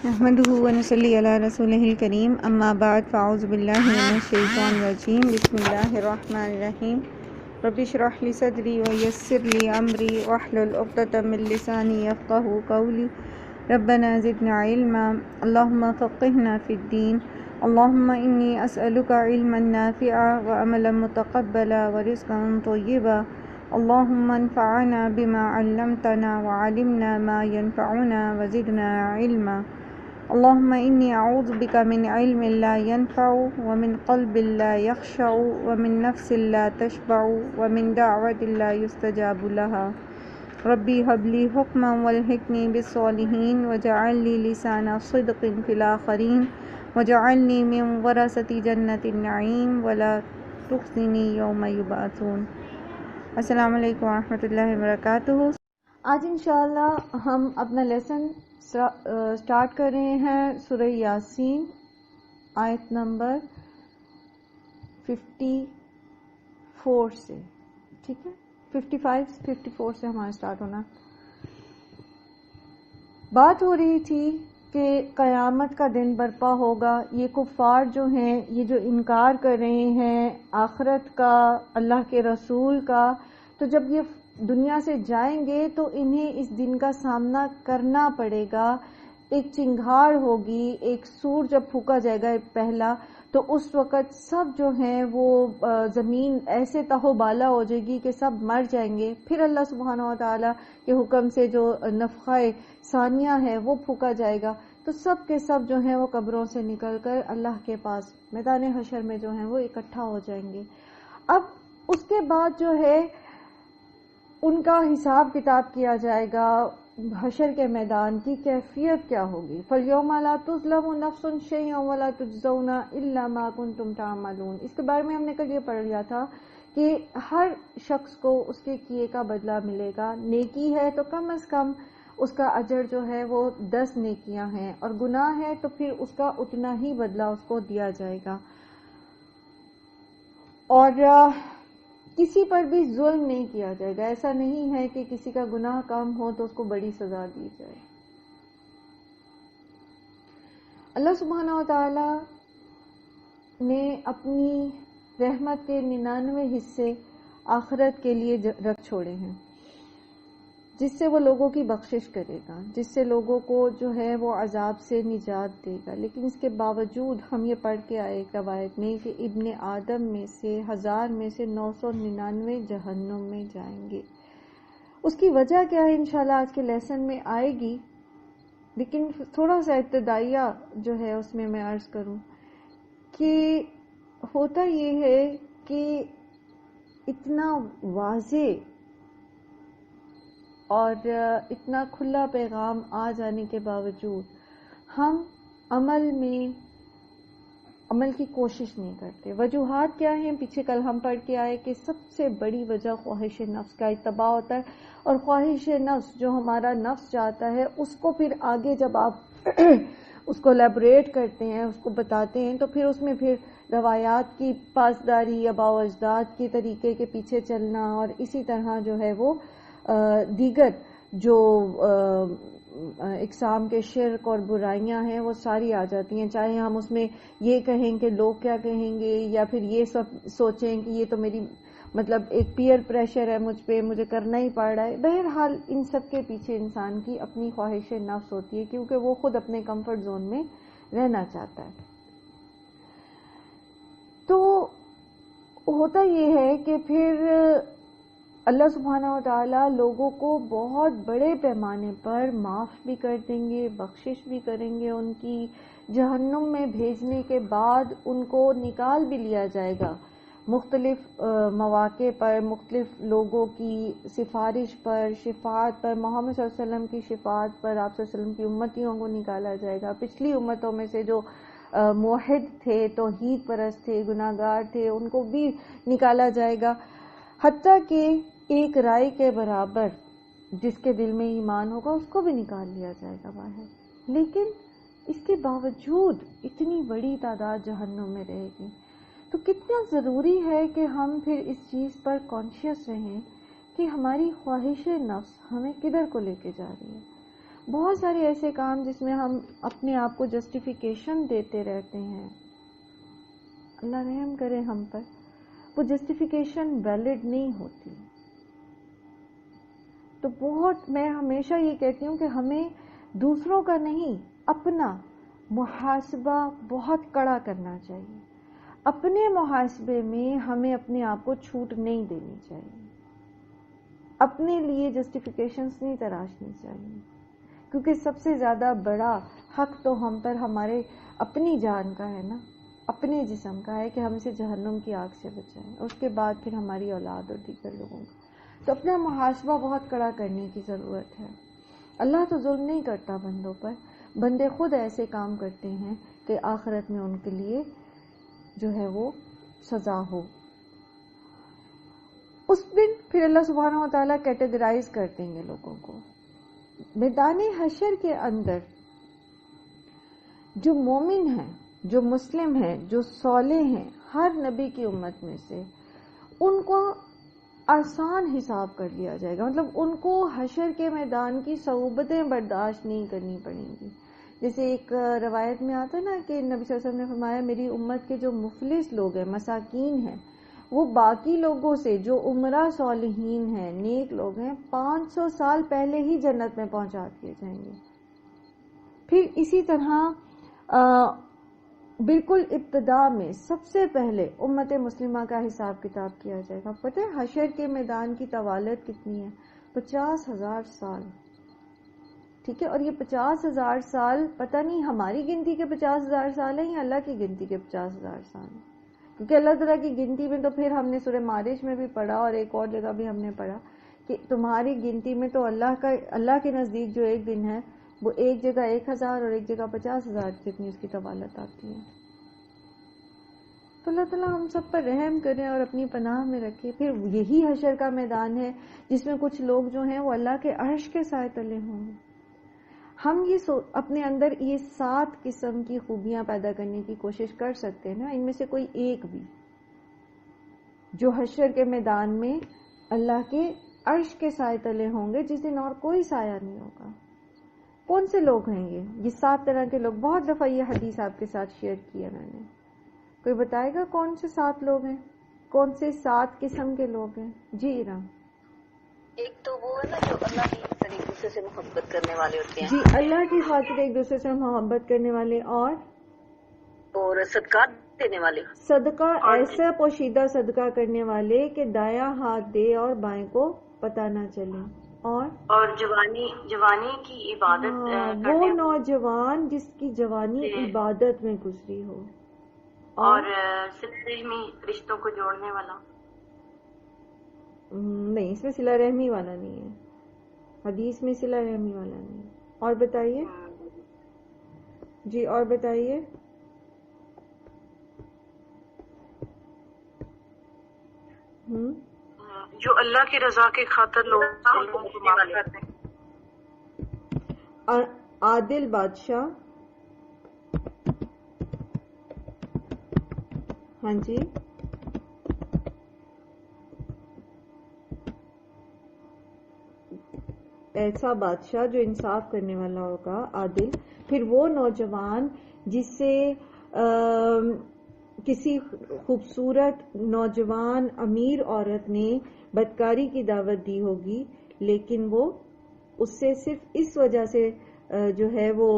نحمده ونصلي على رسوله الكريم اما بعد فاعوذ بالله من الشیطان الرجیم بسم اللہ الرحمن الرحیم رب اشرح لي صدری ويسر لي امری واحلل عقدۃ من لسانی یفقهوا قولی ربنا زدنا علما اللهم فقهنا في الدين اللهم انی اسألک علما نافعا وعملا متقبلا ورزقا طیبا اللهم انفعنا بما علمتنا وعلمنا ما ينفعنا وزدنا علما اللهم انی اعوذ بک من علم لا ينفع ومن قلب لا يخشع ومن نفس لا تشبع ومن دعوة لا يستجاب لها ربی هب لی حکما والحقنی بالصالحین وجعل لی لسان صدق فی الآخرین وجعلنی من ورثة جنة النعیم ولا تخزنی یوم یبعثون۔ السلام علیکم ورحمۃ اللہ وبرکاتہ۔ آج انشاءاللہ ہم اپنا لیسن سٹارٹ کر رہے ہیں سورہ یاسین آیت نمبر 54 سے، ٹھیک ہے، 54 سے ہمارا سٹارٹ ہونا۔ بات ہو رہی تھی کہ قیامت کا دن برپا ہوگا، یہ کفار جو ہیں، یہ جو انکار کر رہے ہیں آخرت کا، اللہ کے رسول کا، تو جب یہ دنیا سے جائیں گے تو انہیں اس دن کا سامنا کرنا پڑے گا۔ ایک چنگھاڑ ہوگی، ایک سور جب پھونکا جائے گا پہلا، تو اس وقت سب جو ہیں وہ زمین ایسے تہو بالا ہو جائے گی کہ سب مر جائیں گے۔ پھر اللہ سبحانہ و تعالیٰ کے حکم سے جو نفخہ ثانیہ ہے وہ پھونکا جائے گا، تو سب کے سب جو ہیں وہ قبروں سے نکل کر اللہ کے پاس میدان حشر میں جو ہیں وہ اکٹھا ہو جائیں گے۔ اب اس کے بعد جو ہے ان کا حساب کتاب کیا جائے گا، حشر کے میدان کی کیفیت کیا ہوگی۔ فَالْيَوْمَ لَا تُظْلَمُ نَفْسٌ شَيْئًا وَلَا تُجْزَوْنَ إِلَّا مَا كُنْتُمْ تَعْمَلُونَ۔ اس کے بارے میں ہم نے کل یہ پڑھ لیا تھا کہ ہر شخص کو اس کے کیے کا بدلہ ملے گا۔ نیکی ہے تو کم از کم اس کا اجر جو ہے وہ 10 نیکیاں ہیں، اور گناہ ہے تو پھر اس کا اتنا ہی بدلہ اس کو دیا جائے گا۔ اور کسی پر بھی ظلم نہیں کیا جائے گا، ایسا نہیں ہے کہ کسی کا گناہ کم ہو تو اس کو بڑی سزا دی جائے۔ اللہ سبحانہ و تعالی نے اپنی رحمت کے 99 حصے آخرت کے لیے رکھ چھوڑے ہیں، جس سے وہ لوگوں کی بخشش کرے گا، جس سے لوگوں کو جو ہے وہ عذاب سے نجات دے گا۔ لیکن اس کے باوجود ہم یہ پڑھ کے آئے روایت میں کہ ابن آدم میں سے 1000 میں سے 999 جہنم میں جائیں گے۔ اس کی وجہ کیا ہے انشاءاللہ آج کے لیسن میں آئے گی، لیکن تھوڑا سا ابتدائیہ جو ہے اس میں عرض کروں کہ ہوتا یہ ہے کہ اتنا واضح اور اتنا کھلا پیغام آ جانے کے باوجود ہم عمل کی کوشش نہیں کرتے۔ وجوہات کیا ہیں؟ پیچھے کل ہم پڑھ کے آئے کہ سب سے بڑی وجہ خواہش نفس کا اتباع ہوتا ہے، اور خواہش نفس جو ہمارا نفس چاہتا ہے اس کو پھر آگے جب آپ اس کو لیبوریٹ کرتے ہیں، اس کو بتاتے ہیں، تو پھر اس میں پھر روایات کی پاسداری، آباء و اجداد کے طریقے کے پیچھے چلنا، اور اسی طرح جو ہے وہ دیگر جو اقسام کے شرک اور برائیاں ہیں وہ ساری آ جاتی ہیں، چاہے ہم اس میں یہ کہیں کہ لوگ کیا کہیں گے، یا پھر یہ سب سوچیں کہ یہ تو میری مطلب ایک پیئر پریشر ہے مجھ پہ، مجھے کرنا ہی پڑ رہا ہے۔ بہرحال ان سب کے پیچھے انسان کی اپنی خواہش نفس ہوتی ہے، کیونکہ وہ خود اپنے کمفرٹ زون میں رہنا چاہتا ہے۔ تو ہوتا یہ ہے کہ پھر اللہ سبحانہ و تعالیٰ لوگوں کو بہت بڑے پیمانے پر معاف بھی کر دیں گے، بخشش بھی کریں گے ان کی۔ جہنم میں بھیجنے کے بعد ان کو نکال بھی لیا جائے گا مختلف مواقع پر، مختلف لوگوں کی سفارش پر، شفاعت پر، محمد صلی اللہ علیہ وسلم کی شفاعت پر آپ صلی اللہ علیہ وسلم کی امتیوں کو نکالا جائے گا۔ پچھلی امتوں میں سے جو موحد تھے، توحید پرست تھے، گناہ گار تھے، ان کو بھی نکالا جائے گا، حتیٰ کہ ایک رائے کے برابر جس کے دل میں ایمان ہوگا اس کو بھی نکال لیا جائے گا باہر۔ لیکن اس کے باوجود اتنی بڑی تعداد جہنم میں رہے گی، تو کتنا ضروری ہے کہ ہم پھر اس چیز پر کانشیس رہیں کہ ہماری خواہش نفس ہمیں کدھر کو لے کے جا رہی ہے۔ بہت سارے ایسے کام جس میں ہم اپنے آپ کو جسٹیفیکیشن دیتے رہتے ہیں. اللہ رحم کرے ہم پر. وہ جسٹیفیکیشن ویلڈ نہیں ہوتی. تو میں ہمیشہ یہ کہتی ہوں کہ ہمیں دوسروں کا نہیں، اپنا محاسبہ بہت کڑا کرنا چاہیے. اپنے محاسبے میں ہمیں اپنے آپ کو چھوٹ نہیں دینی چاہیے. اپنے لیے جسٹیفیکیشنز نہیں تراشنی چاہیے، کیونکہ سب سے زیادہ بڑا حق تو ہم پر ہمارے اپنی جان کا ہے نا، اپنے جسم کا ہے کہ ہم اسے جہنم کی آگ سے بچائیں، اس کے بعد پھر ہماری اولاد اور دیگر لوگوں کا. تو اپنا محاسبہ بہت کڑا کرنے کی ضرورت ہے. اللہ تو ظلم نہیں کرتا بندوں پر، بندے خود ایسے کام کرتے ہیں کہ آخرت میں ان کے لیے جو ہے وہ سزا ہو. اس دن پھر اللہ سبحانہ و تعالیٰ کیٹیگرائز کر دیں گے لوگوں کو. میدان حشر کے اندر جو مومن ہیں، جو مسلم ہیں، جو صالح ہیں، ہر نبی کی امت میں سے ان کو آسان حساب کر لیا جائے گا. مطلب ان کو حشر کے میدان کی صعوبتیں برداشت نہیں کرنی پڑیں گی. جیسے ایک روایت میں آتا ہے نا کہ نبی صلی اللہ علیہ وسلم نے فرمایا میری امت کے جو مفلس لوگ ہیں، مساکین ہیں، وہ باقی لوگوں سے جو عمرہ صالحین ہیں، نیک لوگ ہیں، 500 سال پہلے ہی جنت میں پہنچا دیے جائیں گے. پھر اسی طرح بالکل ابتدا میں سب سے پہلے امت مسلمہ کا حساب کتاب کیا جائے گا. پتہ ہے حشر کے میدان کی طوالت کتنی ہے؟ 50,000 سال. ٹھیک ہے، اور یہ 50,000 سال پتہ نہیں ہماری گنتی کے 50,000 سال ہیں یا اللہ کی گنتی کے 50,000 سال ہیں. کیونکہ اللہ تعالیٰ کی گنتی میں تو پھر ہم نے سورہ معارج میں بھی پڑھا اور ایک اور جگہ بھی ہم نے پڑھا کہ تمہاری گنتی میں تو اللہ کے نزدیک جو ایک دن ہے وہ ایک جگہ 1,000 اور ایک جگہ 50,000 جتنی اس کی طوالت آتی ہے. تو اللہ تعالیٰ ہم سب پر رحم کرے اور اپنی پناہ میں رکھے. پھر یہی حشر کا میدان ہے جس میں کچھ لوگ جو ہیں وہ اللہ کے عرش کے سائے تلے ہوں گے. ہم یہ اپنے اندر یہ 7 قسم کی خوبیاں پیدا کرنے کی کوشش کر سکتے ہیں نا، ان میں سے کوئی ایک بھی جو حشر کے میدان میں اللہ کے عرش کے سائے تلے ہوں گے جس دن اور کوئی سایہ نہیں ہوگا. کون سے لوگ ہیں یہ 7 طرح کے لوگ؟ بہت دفعہ یہ حدیث آپ کے ساتھ شیئر کی ہے میں نے. کوئی بتائے گا کون سے 7 لوگ ہیں؟ کون سے 7 قسم کے لوگ ہیں؟ جی ایران. ایک تو وہ ہے نا جو اللہ کی خاطر ایک دوسرے سے محبت کرنے والے ہوتے ہیں. جی، اللہ کی خاطر ایک دوسرے سے محبت کرنے والے، اور صدقات دینے والے. صدقہ ایسا پوشیدہ صدقہ کرنے والے کہ دایاں ہاتھ دے اور بائیں کو پتہ نہ چلے. اور جوانی کی عبادت وہ نوجوان جس کی جوانی عبادت میں گزری ہو. اور رشتوں کو جوڑنے والا. نہیں، اس میں صلہ رحمی والا نہیں ہے، حدیث میں صلہ رحمی والا نہیں ہے. اور بتائیے جی، اور بتائیے. جو اللہ کی رضا کی خاطر لوگوں کو معاف کرتے ہیں. عادل بادشاہ. ہاں جی، ایسا بادشاہ جو انصاف کرنے والا ہوگا، عادل. پھر وہ نوجوان جس سے کسی خوبصورت نوجوان امیر عورت نے بدکاری کی دعوت دی ہوگی، لیکن وہ اس سے صرف اس وجہ سے جو ہے وہ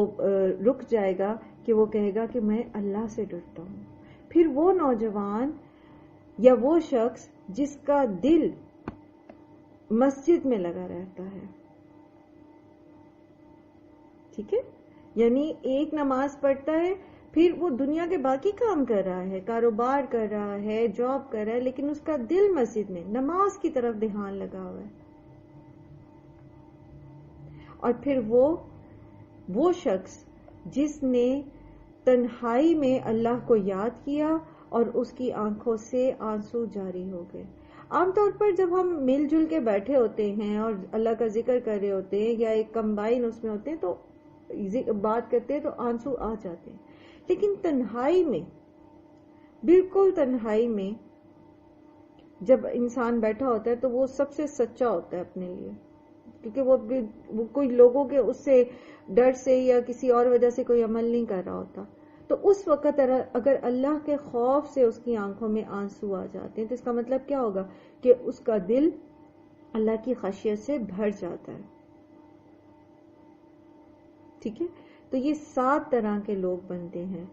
رک جائے گا کہ وہ کہے گا کہ میں اللہ سے ڈرتا ہوں. پھر وہ نوجوان یا وہ شخص جس کا دل مسجد میں لگا رہتا ہے. ٹھیک ہے، یعنی ایک نماز پڑھتا ہے، پھر وہ دنیا کے باقی کام کر رہا ہے، کاروبار کر رہا ہے، جاب کر رہا ہے، لیکن اس کا دل مسجد میں نماز کی طرف دھیان لگا ہوا ہے. اور پھر وہ شخص جس نے تنہائی میں اللہ کو یاد کیا اور اس کی آنکھوں سے آنسو جاری ہو گئے. عام طور پر جب ہم مل جل کے بیٹھے ہوتے ہیں اور اللہ کا ذکر کر رہے ہوتے ہیں یا ایک کمبائن اس میں ہوتے ہیں تو بات کرتے ہیں تو آنسو آ جاتے ہیں، لیکن تنہائی میں، بالکل تنہائی میں جب انسان بیٹھا ہوتا ہے تو وہ سب سے سچا ہوتا ہے اپنے لیے. کیونکہ وہ کوئی لوگوں کے اس سے ڈر سے یا کسی اور وجہ سے کوئی عمل نہیں کر رہا ہوتا. تو اس وقت اگر اللہ کے خوف سے اس کی آنکھوں میں آنسو آ جاتے ہیں تو اس کا مطلب کیا ہوگا کہ اس کا دل اللہ کی خشیت سے بھر جاتا ہے. ٹھیک ہے. تو یہ 7 طرح کے لوگ بنتے ہیں.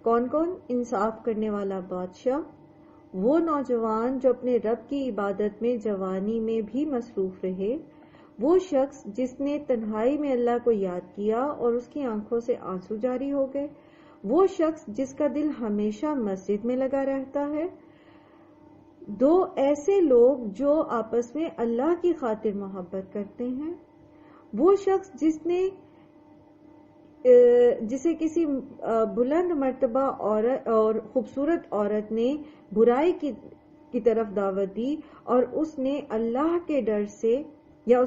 کون کون؟ انصاف کرنے والا بادشاہ، وہ نوجوان جو اپنے رب کی عبادت میں جوانی میں بھی مصروف رہے، وہ شخص جس نے تنہائی میں اللہ کو یاد کیا اور اس کی آنکھوں سے آنسو جاری ہو گئے، وہ شخص جس کا دل ہمیشہ مسجد میں لگا رہتا ہے. 2 ایسے لوگ جو آپس میں اللہ کی خاطر محبت کرتے ہیں، وہ شخص جسے کسی بلند مرتبہ عورت اور خوبصورت عورت نے برائی کی طرف دعوت دی اور اس نے اللہ کے ڈر سے یا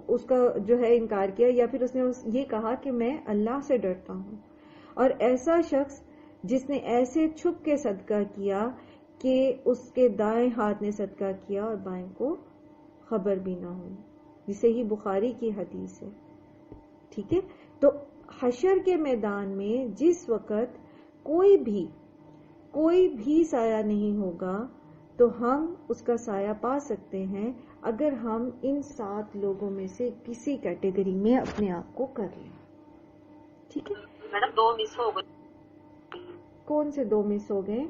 اس کا جو ہے انکار کیا، یا پھر اس نے یہ کہا کہ میں اللہ سے ڈرتا ہوں. اور ایسا شخص جس نے ایسے چھپ کے صدقہ کیا کہ اس کے دائیں ہاتھ نے صدقہ کیا اور بائیں کو خبر بھی نہ ہوئی، جسے ہی بخاری کی حدیث ہے. ٹھیک ہے. تو حشر کے میدان میں جس وقت کوئی بھی سایہ نہیں ہوگا تو ہم اس کا سایہ پا سکتے ہیں اگر ہم ان 7 لوگوں میں سے کسی کیٹیگری میں اپنے آپ کو کر لیں. ٹھیک ہے. میڈم 2 مس ہو گئے. کون سے 2 مس ہو گئے؟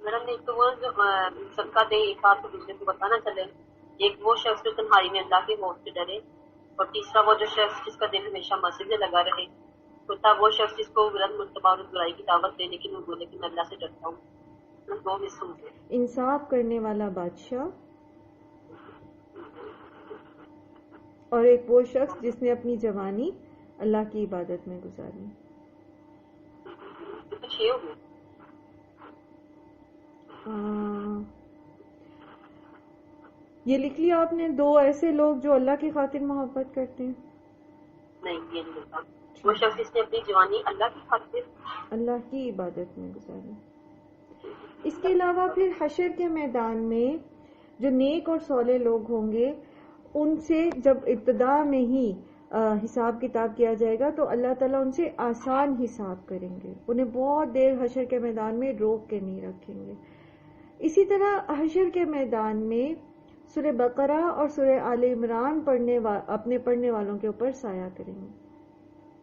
میڈم ایک تو وہ جو صدقہ دے ایک ہاتھ کو دوسرے کو پتہ نہ چلے، ایک وہ شخص جو تنہائی میں اللہ کے خوف سے ڈرے، اور تیسرا وہ جو شخص جس کا دل ہمیشہ مسجد میں لگا رہے، چوتھا وہ شخص جس کو بلند مرتبہ اور برائی کی دعوت دے لیکن وہ بولے کہ میں اللہ سے ڈرتا ہوں. 2 مس ہو گئے. انصاف کرنے والا بادشاہ اور ایک وہ شخص جس نے اپنی جوانی اللہ کی عبادت میں گزاری. 6 ہو گئے. یہ لکھ لیا آپ نے 2 ایسے لوگ جو اللہ کی خاطر محبت کرتے ہیں. نہیں یہ نہیں ہوتا. وہ شخص جس نے اپنی جوانی اللہ کی خاطر اللہ کی عبادت میں گزاری. اس کے علاوہ پھر حشر کے میدان میں جو نیک اور صالح لوگ ہوں گے ان سے جب ابتدا میں ہی حساب کتاب کیا جائے گا تو اللہ تعالیٰ ان سے آسان حساب کریں گے، انہیں بہت دیر حشر کے میدان میں روک کے نہیں رکھیں گے. اسی طرح حشر کے میدان میں سورہ بقرہ اور سورہ آل عمران اپنے پڑھنے والوں کے اوپر سایہ کریں گے.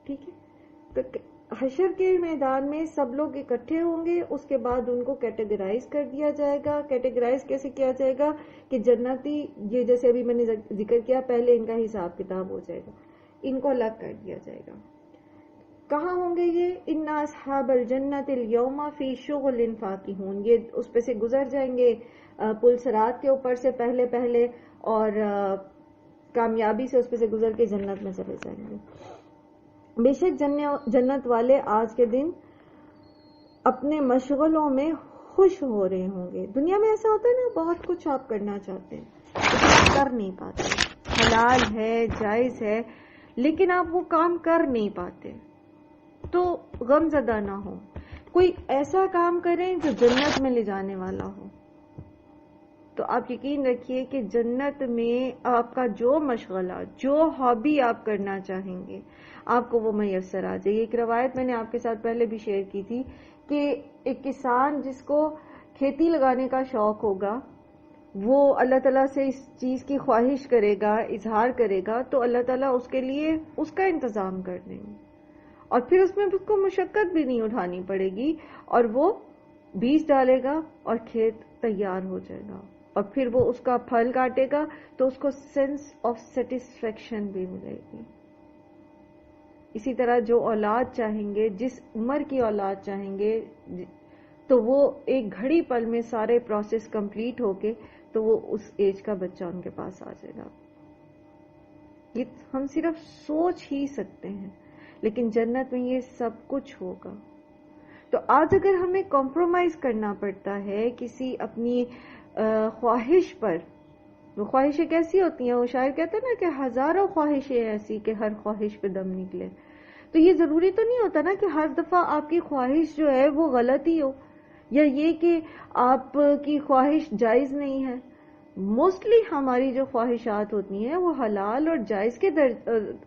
ٹھیک ہے. تو حشر کے میدان میں سب لوگ اکٹھے ہوں گے، اس کے بعد ان کو کیٹیگرائز کر دیا جائے گا. کیٹیگرائز کیسے کیا جائے گا کہ جنتی، یہ جیسے ابھی میں نے ذکر کیا، پہلے ان کا حساب کتاب ہو جائے گا، ان کو الگ کر دیا جائے گا. کہاں ہوں گے یہ؟ ان اصحاب الجنت اليوم فی شغل فاکہون. یہ اس پہ سے گزر جائیں گے پل صراط کے اوپر سے پہلے اور کامیابی سے اس پہ سے گزر کے جنت میں چلے جائیں گے. بے شک جنت والے آج کے دن اپنے مشغلوں میں خوش ہو رہے ہوں گے. دنیا میں ایسا ہوتا ہے نا، بہت کچھ آپ کرنا چاہتے ہیں لیکن کر نہیں پاتے. حلال ہے، جائز ہے، لیکن آپ وہ کام کر نہیں پاتے. تو غم زدہ نہ ہو، کوئی ایسا کام کریں جو جنت میں لے جانے والا ہو. تو آپ یقین رکھیے کہ جنت میں آپ کا جو مشغلہ، جو ہابی آپ کرنا چاہیں گے آپ کو وہ میسر آ جائے. ایک روایت میں نے آپ کے ساتھ پہلے بھی شیئر کی تھی کہ ایک کسان جس کو کھیتی لگانے کا شوق ہوگا وہ اللہ تعالیٰ سے اس چیز کی خواہش کرے گا، اظہار کرے گا، تو اللہ تعالیٰ اس کے لیے اس کا انتظام کر دیں گے اور پھر اس میں اس کو مشقت بھی نہیں اٹھانی پڑے گی اور وہ بیج ڈالے گا اور کھیت تیار ہو جائے گا اور پھر وہ اس کا پھل کاٹے گا تو اس کو سینس آف سیٹسفیکشن بھی ملے گی. اسی طرح جو اولاد چاہیں گے، جس عمر کی اولاد چاہیں گے، تو وہ ایک گھڑی پل میں سارے پروسیس کمپلیٹ ہو کے تو وہ اس ایج کا بچہ ان کے پاس آ جائے گا. یہ ہم صرف سوچ ہی سکتے ہیں، لیکن جنت میں یہ سب کچھ ہوگا. تو آج اگر ہمیں کمپرومائز کرنا پڑتا ہے کسی اپنی خواہش پر، وہ خواہشیں کیسی ہوتی ہیں؟ وہ شاعر کہتے ہیں نا کہ ہزاروں خواہشیں ایسی کہ ہر خواہش پہ دم نکلے. تو یہ ضروری تو نہیں ہوتا نا کہ ہر دفعہ آپ کی خواہش جو ہے وہ غلط ہی ہو، یا یہ کہ آپ کی خواہش جائز نہیں ہے. موسٹلی ہماری جو خواہشات ہوتی ہیں وہ حلال اور جائز کے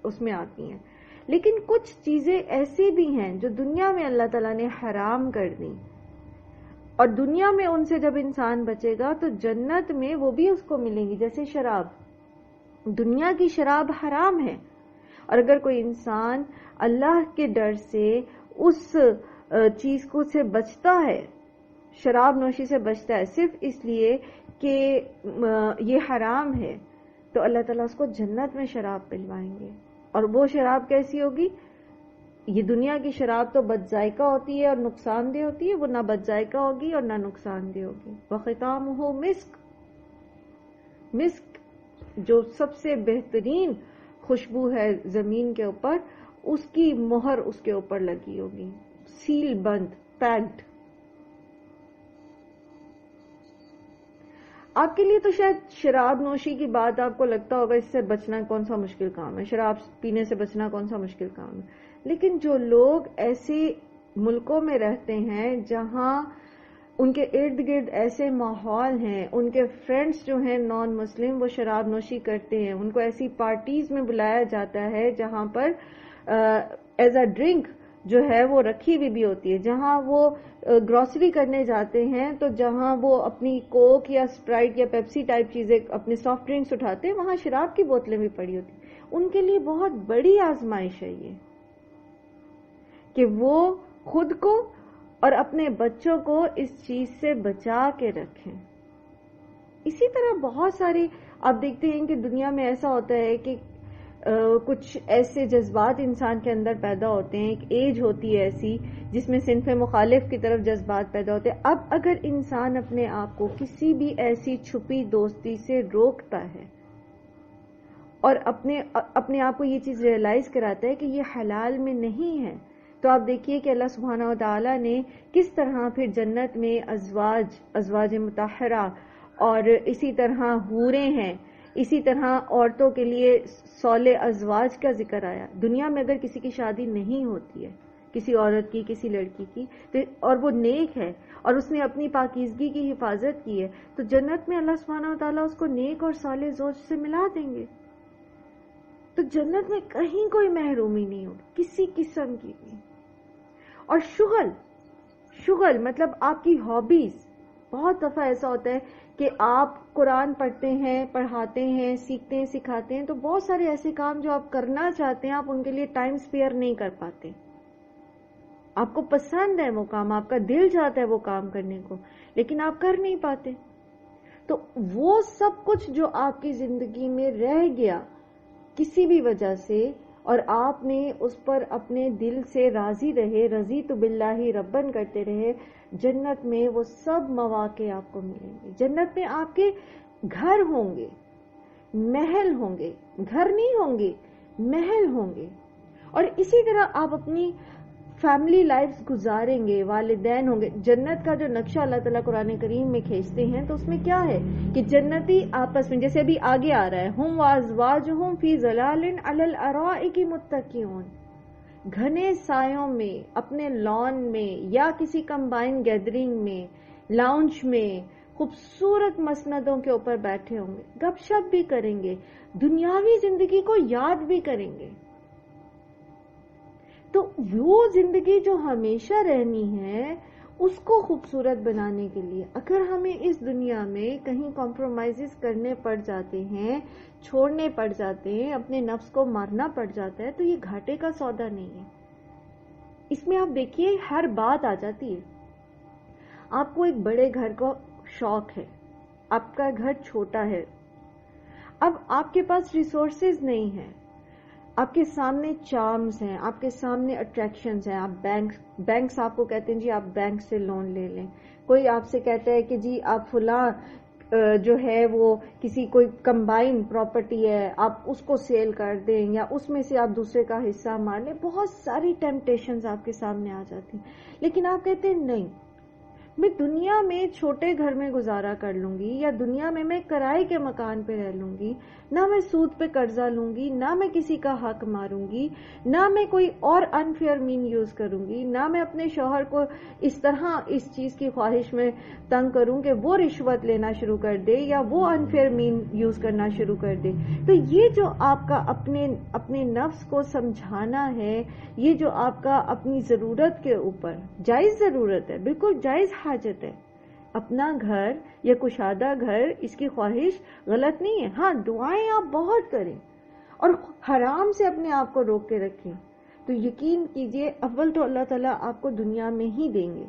اس میں آتی ہیں، لیکن کچھ چیزیں ایسی بھی ہیں جو دنیا میں اللہ تعالیٰ نے حرام کر دی، اور دنیا میں ان سے جب انسان بچے گا تو جنت میں وہ بھی اس کو ملیں گی. جیسے شراب، دنیا کی شراب حرام ہے، اور اگر کوئی انسان اللہ کے ڈر سے اس چیز کو سے بچتا ہے، شراب نوشی سے بچتا ہے صرف اس لیے کہ یہ حرام ہے، تو اللہ تعالیٰ اس کو جنت میں شراب پلوائیں گے. اور وہ شراب کیسی ہوگی؟ یہ دنیا کی شراب تو بد ذائقہ ہوتی ہے اور نقصان دہ ہوتی ہے، وہ نہ بد ذائقہ ہوگی اور نہ نقصان دہ ہوگی. وختامہ مسک، مسک جو سب سے بہترین خوشبو ہے زمین کے اوپر، اس کی مہر اس کے اوپر لگی ہوگی، سیل بند، پیکڈ. آپ کے لیے تو شاید شراب نوشی کی بات آپ کو لگتا ہوگا اس سے بچنا کون سا مشکل کام ہے، شراب پینے سے بچنا کون سا مشکل کام ہے. لیکن جو لوگ ایسے ملکوں میں رہتے ہیں جہاں ان کے ارد گرد ایسے ماحول ہیں، ان کے فرینڈس جو ہیں نان مسلم وہ شراب نوشی کرتے ہیں، ان کو ایسی پارٹیز میں بلایا جاتا ہے جہاں پر ایز اے ڈرنک جو ہے وہ رکھی ہوئی بھی ہوتی ہے، جہاں وہ گروسری کرنے جاتے ہیں تو جہاں وہ اپنی کوک یا اسپرائٹ یا پیپسی ٹائپ چیزیں اپنے سافٹ ڈرنکس اٹھاتے ہیں، وہاں شراب کی بوتلیں بھی پڑی ہوتی ہیں. ان کے لیے بہت بڑی آزمائش ہے یہ کہ وہ خود کو اور اپنے بچوں کو اس چیز سے بچا کے رکھیں. اسی طرح بہت ساری آپ دیکھتے ہیں کہ دنیا میں ایسا ہوتا ہے کہ کچھ ایسے جذبات انسان کے اندر پیدا ہوتے ہیں، ایک ایج ہوتی ہے ایسی جس میں صنف مخالف کی طرف جذبات پیدا ہوتے ہیں. اب اگر انسان اپنے آپ کو کسی بھی ایسی چھپی دوستی سے روکتا ہے اور اپنے آپ کو یہ چیز ریئلائز کراتا ہے کہ یہ حلال میں نہیں ہے، تو آپ دیکھیے کہ اللہ سبحانہ و تعالیٰ نے کس طرح پھر جنت میں ازواج مطہرہ اور اسی طرح حوریں ہیں، اسی طرح عورتوں کے لیے صالح ازواج کا ذکر آیا. دنیا میں اگر کسی کی شادی نہیں ہوتی ہے، کسی عورت کی، کسی لڑکی کی، اور وہ نیک ہے اور اس نے اپنی پاکیزگی کی حفاظت کی ہے، تو جنت میں اللہ سبحانہ و تعالیٰ اس کو نیک اور صالح زوج سے ملا دیں گے. تو جنت میں کہیں کوئی محرومی نہیں ہوگی کسی قسم کی بھی. اور شغل مطلب آپ کی ہابیز. بہت دفعہ ایسا ہوتا ہے کہ آپ قرآن پڑھتے ہیں، پڑھاتے ہیں، سیکھتے ہیں، سکھاتے ہیں، تو بہت سارے ایسے کام جو آپ کرنا چاہتے ہیں آپ ان کے لیے ٹائم سپیئر نہیں کر پاتے. آپ کو پسند ہے وہ کام، آپ کا دل چاہتا ہے وہ کام کرنے کو، لیکن آپ کر نہیں پاتے. تو وہ سب کچھ جو آپ کی زندگی میں رہ گیا کسی بھی وجہ سے، اور آپ نے اس پر اپنے دل سے راضی رہے، رضیت باللہ ربن کرتے رہے، جنت میں وہ سب مواقع آپ کو ملیں گے. جنت میں آپ کے گھر ہوں گے، محل ہوں گے، گھر نہیں ہوں گے، محل ہوں گے. اور اسی طرح آپ اپنی فیملی لائف گزاریں گے، والدین ہوں گے. جنت کا جو نقشہ اللہ تعالیٰ قرآن کریم میں کھینچتے ہیں تو اس میں کیا ہے کہ جنتی آپس میں، جیسے ابھی آگے آ رہا ہے، ہم وازواجہم فی ظلال علی الارائک متکئون، گھنے سایوں میں، اپنے لان میں یا کسی کمبائن گیدرنگ میں، لاؤنج میں، خوبصورت مسندوں کے اوپر بیٹھے ہوں گے، گپ شپ بھی کریں گے، دنیاوی زندگی کو یاد بھی کریں گے. تو وہ زندگی جو ہمیشہ رہنی ہے اس کو خوبصورت بنانے کے لیے اگر ہمیں اس دنیا میں کہیں کمپرومائزز کرنے پڑ جاتے ہیں، چھوڑنے پڑ جاتے ہیں، اپنے نفس کو مارنا پڑ جاتا ہے، تو یہ گھاٹے کا سودا نہیں ہے. اس میں آپ دیکھیے ہر بات آ جاتی ہے. آپ کو ایک بڑے گھر کا شوق ہے، آپ کا گھر چھوٹا ہے، اب آپ کے پاس ریسورسز نہیں ہیں، آپ کے سامنے چارمز ہیں، آپ کے سامنے اٹریکشنز ہیں. آپ بینکس آپ کو کہتے ہیں جی آپ بینک سے لون لے لیں. کوئی آپ سے کہتا ہے کہ جی آپ فلاں جو ہے وہ کسی کوئی کمبائن پراپرٹی ہے آپ اس کو سیل کر دیں یا اس میں سے آپ دوسرے کا حصہ مار لیں. بہت ساری ٹیمپٹیشنز آپ کے سامنے آ جاتی ہیں، لیکن آپ کہتے ہیں نہیں، میں دنیا میں چھوٹے گھر میں گزارا کر لوں گی، یا دنیا میں میں کرائے کے مکان پہ رہ لوں گی، نہ میں سود پہ قرضہ لوں گی، نہ میں کسی کا حق ماروں گی، نہ میں کوئی اور انفیئر مین یوز کروں گی، نہ میں اپنے شوہر کو اس طرح اس چیز کی خواہش میں تنگ کروں کہ وہ رشوت لینا شروع کر دے یا وہ انفیئر مین یوز کرنا شروع کر دے. تو یہ جو آپ کا اپنے نفس کو سمجھانا ہے، یہ جو آپ کا اپنی ضرورت کے اوپر، جائز ضرورت ہے، بالکل جائز حاجت ہے، اپنا گھر یا کشادہ گھر، اس کی خواہش غلط نہیں ہے. ہاں دعائیں آپ بہت کریں اور حرام سے اپنے آپ کو روک کے رکھیں، تو یقین کیجئے اول تو اللہ تعالیٰ آپ کو دنیا میں ہی دیں گے.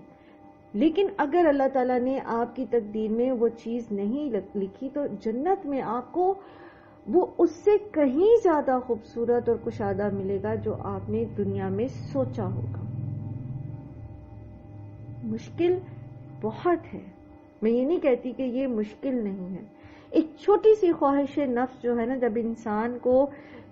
لیکن اگر اللہ تعالیٰ نے آپ کی تقدیر میں وہ چیز نہیں لکھی تو جنت میں آپ کو وہ اس سے کہیں زیادہ خوبصورت اور کشادہ ملے گا جو آپ نے دنیا میں سوچا ہوگا. مشکل بہت ہے، میں یہ نہیں کہتی کہ یہ مشکل نہیں ہے. ایک چھوٹی سی خواہش نفس جو ہے نا، جب انسان کو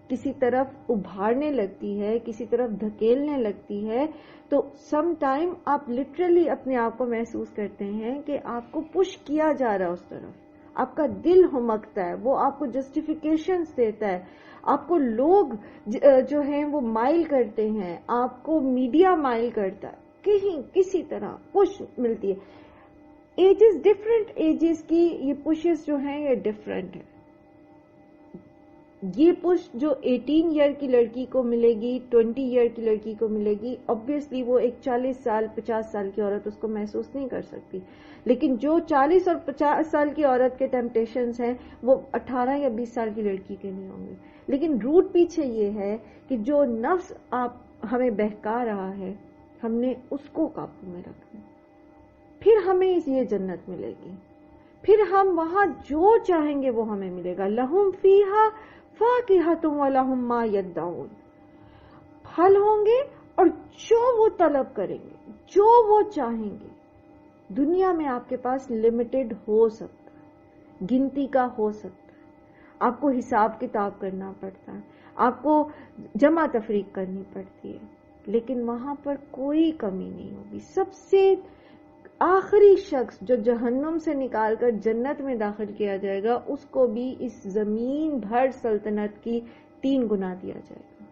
کسی طرف ابھارنے لگتی ہے، کسی طرف دھکیلنے لگتی ہے، تو سم ٹائم آپ لٹرلی اپنے آپ کو محسوس کرتے ہیں کہ آپ کو پش کیا جا رہا ہے اس طرف. آپ کا دل ہمکتا ہے، وہ آپ کو جسٹیفیکیشنز دیتا ہے، آپ کو لوگ جو ہیں وہ مائل کرتے ہیں، آپ کو میڈیا مائل کرتا ہے، کہیں کسی طرح پش ملتی ہے. ایجز ڈفرینٹ ایجز کی یہ پشز جو ہیں یہ ڈفرینٹ ہے. یہ پش جو 18 ایئر کی لڑکی کو ملے گی، 20 ایئر کی لڑکی کو ملے گی، obviously وہ ایک 40 سال 50 سال کی عورت اس کو محسوس نہیں کر سکتی. لیکن جو 40 اور 50 سال کی عورت کے ٹیمپٹیشنز ہیں وہ 18 یا 20 سال کی لڑکی کے نہیں ہوں گے. لیکن روٹ پیچھے یہ ہے کہ جو نفس آپ ہمیں بہکا رہا ہے، ہم نے اس کو قابو میں رکھنا، پھر ہمیں یہ جنت ملے گی، پھر ہم وہاں جو چاہیں گے وہ ہمیں ملے گا. لہم فیہا فاکہۃ ولہم ما یدعون، پھل ہوں گے اور جو وہ طلب کریں گے، جو وہ چاہیں گے. دنیا میں آپ کے پاس لمیٹڈ ہو سکتا ہے، گنتی کا ہو سکتا ہے، آپ کو حساب کتاب کرنا پڑتا ہے، آپ کو جمع تفریق کرنی پڑتی ہے، لیکن وہاں پر کوئی کمی نہیں ہوگی. سب سے آخری شخص جو جہنم سے نکال کر جنت میں داخل کیا جائے گا، اس کو بھی اس زمین بھر سلطنت کی 3 گنا دیا جائے گا.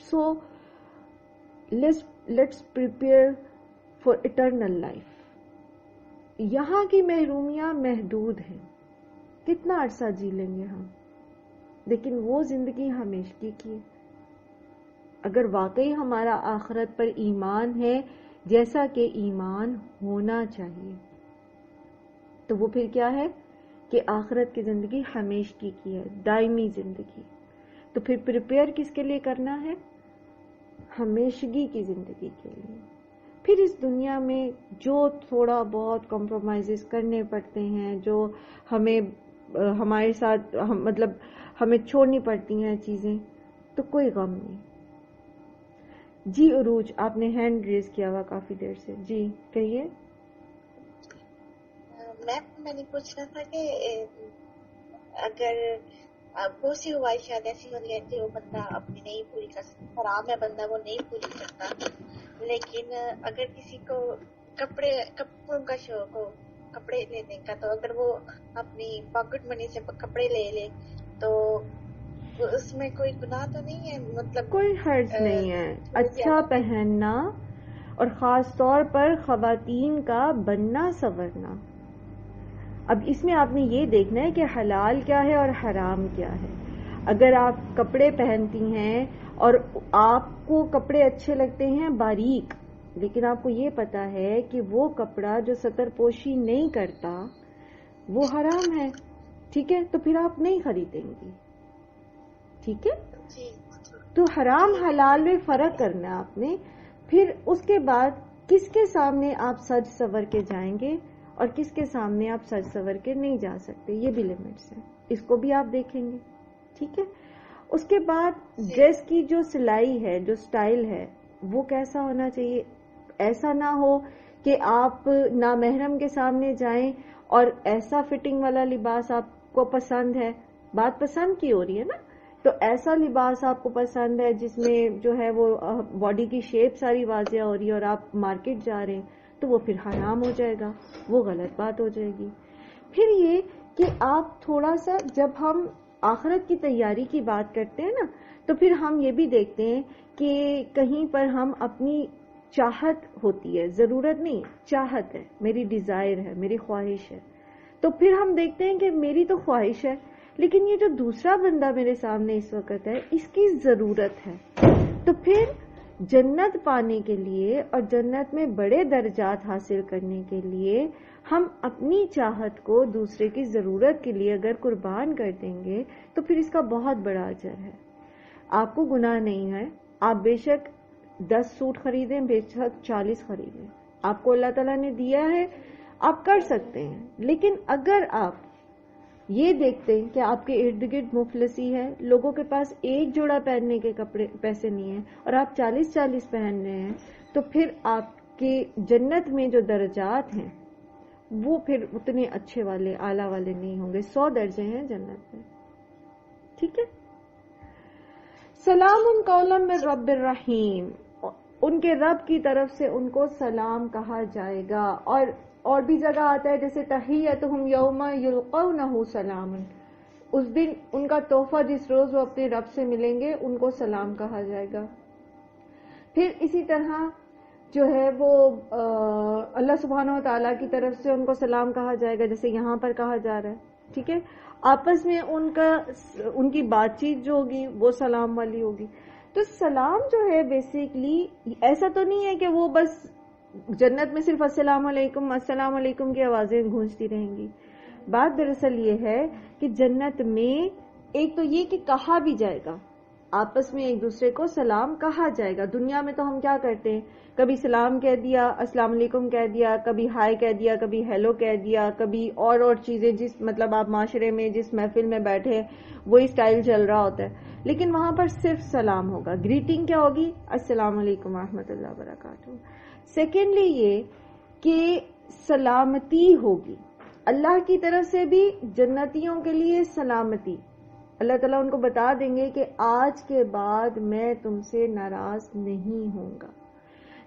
So let's prepare for eternal life. یہاں کی محرومیاں محدود ہیں، کتنا عرصہ جی لیں گے ہم، لیکن وہ زندگی ہمیشگی کی ہے. اگر واقعی ہمارا آخرت پر ایمان ہے جیسا کہ ایمان ہونا چاہیے، تو وہ پھر کیا ہے کہ آخرت کی زندگی ہمیشگی کی ہے، دائمی زندگی. تو پھر پریپیئر کس کے لیے کرنا ہے؟ ہمیشگی کی زندگی کے لیے. پھر اس دنیا میں جو تھوڑا بہت کمپرومائزز کرنے پڑتے ہیں، جو ہمیں ہمارے ساتھ مطلب ہمیں چھوڑنی پڑتی ہیں چیزیں، تو کوئی غم نہیں. جی عروج، آپ نے ہینڈ ریز کیا ہوا کافی دیر سے. جی کہیے. میں نے پوچھنا تھا کہ اگر بہت سی خواہشات ایسی ہوتی ہیں کہ وہ بندہ اپنی نہیں پوری کر سکتا، حرام ہے بندہ وہ نہیں پوری کرتا، لیکن اگر کسی کو کپڑوں کا شوق ہو، کپڑے لینے کا، تو اگر وہ اپنی پاکٹ منی سے کپڑے لے لے تو اس میں کوئی گناہ تو نہیں ہے؟ مطلب کوئی حرج نہیں ہے. اچھا پہننا اور خاص طور پر خواتین کا بننا سنورنا. اب اس میں آپ نے یہ دیکھنا ہے کہ حلال کیا ہے اور حرام کیا ہے. اگر آپ کپڑے پہنتی ہیں اور آپ کو کپڑے اچھے لگتے ہیں باریک، لیکن آپ کو یہ پتا ہے کہ وہ کپڑا جو ستر پوشی نہیں کرتا وہ حرام ہے، ٹھیک ہے، تو پھر آپ نہیں خریدیں گی. ٹھیک ہے، تو حرام حلال میں فرق کرنا ہے آپ نے. پھر اس کے بعد کس کے سامنے آپ سج سور کے جائیں گے اور کس کے سامنے آپ سج سور کے نہیں جا سکتے، یہ بھی لمٹس ہیں، اس کو بھی آپ دیکھیں گے. ٹھیک ہے. اس کے بعد ڈریس کی جو سلائی ہے، جو سٹائل ہے، وہ کیسا ہونا چاہیے. ایسا نہ ہو کہ آپ نامحرم کے سامنے جائیں اور ایسا فٹنگ والا لباس آپ کو پسند ہے. بات پسند کی ہو رہی ہے نا، تو ایسا لباس آپ کو پسند ہے جس میں جو ہے وہ باڈی کی شیپ ساری واضح ہو رہی ہے اور آپ مارکیٹ جا رہے ہیں، تو وہ پھر حرام ہو جائے گا، وہ غلط بات ہو جائے گی. پھر یہ کہ آپ تھوڑا سا جب ہم آخرت کی تیاری کی بات کرتے ہیں نا، تو پھر ہم یہ بھی دیکھتے ہیں کہ کہیں پر ہم اپنی چاہت ہوتی ہے، ضرورت نہیں، چاہت ہے، میری ڈیزائر ہے، میری خواہش ہے. تو پھر ہم دیکھتے ہیں کہ میری تو خواہش ہے، لیکن یہ جو دوسرا بندہ میرے سامنے اس وقت ہے اس کی ضرورت ہے. تو پھر جنت پانے کے لیے اور جنت میں بڑے درجات حاصل کرنے کے لیے ہم اپنی چاہت کو دوسرے کی ضرورت کے لیے اگر قربان کر دیں گے تو پھر اس کا بہت بڑا اجر ہے. آپ کو گناہ نہیں ہے، آپ بے شک 10 سوٹ خریدیں، بے شک 40 خریدیں، آپ کو اللہ تعالیٰ نے دیا ہے، آپ کر سکتے ہیں. لیکن اگر آپ یہ دیکھتے ہیں کہ آپ کے ارد گرد مفلسی ہے، لوگوں کے پاس ایک جوڑا پہننے کے کپڑے پیسے نہیں ہیں اور آپ 40 پہن رہے ہیں، تو پھر آپ کے جنت میں جو درجات ہیں وہ پھر اتنے اچھے والے اعلیٰ والے نہیں ہوں گے. 100 درجے ہیں جنت میں. ٹھیک ہے. سلام قولا من رب الرحیم، ان کے رب کی طرف سے ان کو سلام کہا جائے گا. اور بھی جگہ آتا ہے جیسے تحیتہم یوم یلقونہ سلام، اس دن ان کا تحفہ جس روز وہ اپنے رب سے ملیں گے ان کو سلام کہا جائے گا. پھر اسی طرح جو ہے وہ اللہ سبحانہ و تعالیٰ کی طرف سے ان کو سلام کہا جائے گا، جیسے یہاں پر کہا جا رہا ہے. ٹھیک ہے. آپس میں ان کی بات چیت جو ہوگی وہ سلام والی ہوگی. تو سلام جو ہے بیسیکلی ایسا تو نہیں ہے کہ وہ بس جنت میں صرف السلام علیکم کی آوازیں گونجتی رہیں گی. بات دراصل یہ ہے کہ جنت میں ایک تو یہ کہ کہا بھی جائے گا، آپس میں ایک دوسرے کو سلام کہا جائے گا. دنیا میں تو ہم کیا کرتے ہیں، کبھی سلام کہہ دیا، السلام علیکم کہہ دیا، کبھی ہائی کہہ دیا، کبھی ہیلو کہہ دیا، کبھی اور چیزیں، جس مطلب آپ معاشرے میں جس محفل میں بیٹھے وہی سٹائل چل رہا ہوتا ہے. لیکن وہاں پر صرف سلام ہوگا. گریٹنگ کیا ہوگی؟ السلام علیکم ورحمۃ اللہ وبرکاتہ. سیکنڈلی یہ کہ سلامتی ہوگی اللہ کی طرف سے بھی جنتیوں کے لیے سلامتی. اللہ تعالیٰ ان کو بتا دیں گے کہ آج کے بعد میں تم سے ناراض نہیں ہوں گا.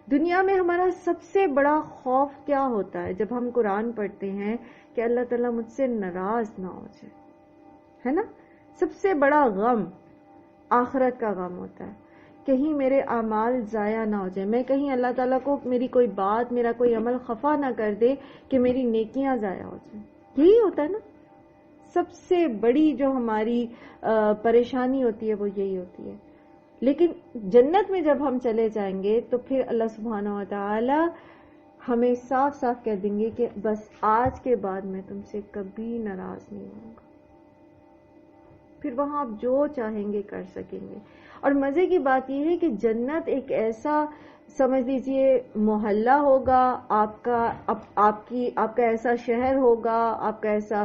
دنیا میں ہمارا سب سے بڑا خوف کیا ہوتا ہے جب ہم قرآن پڑھتے ہیں کہ اللہ تعالیٰ مجھ سے ناراض نہ ہو جائے، ہے نا. سب سے بڑا غم آخرت کا غم ہوتا ہے، کہیں میرے اعمال ضائع نہ ہو جائے، میں کہیں اللہ تعالیٰ کو میری کوئی بات، میرا کوئی عمل خفا نہ کر دے کہ میری نیکیاں ضائع ہو جائیں. یہی ہوتا ہے نا، سب سے بڑی جو ہماری پریشانی ہوتی ہے وہ یہی ہوتی ہے. لیکن جنت میں جب ہم چلے جائیں گے تو پھر اللہ سبحانہ و تعالی ہمیں صاف صاف کہہ دیں گے کہ بس آج کے بعد میں تم سے کبھی ناراض نہیں ہوں گا. پھر وہاں آپ جو چاہیں گے کر سکیں گے. اور مزے کی بات یہ ہے کہ جنت ایک ایسا سمجھ لیجئے محلہ ہوگا، آپ کا ایسا شہر ہوگا، آپ کا ایسا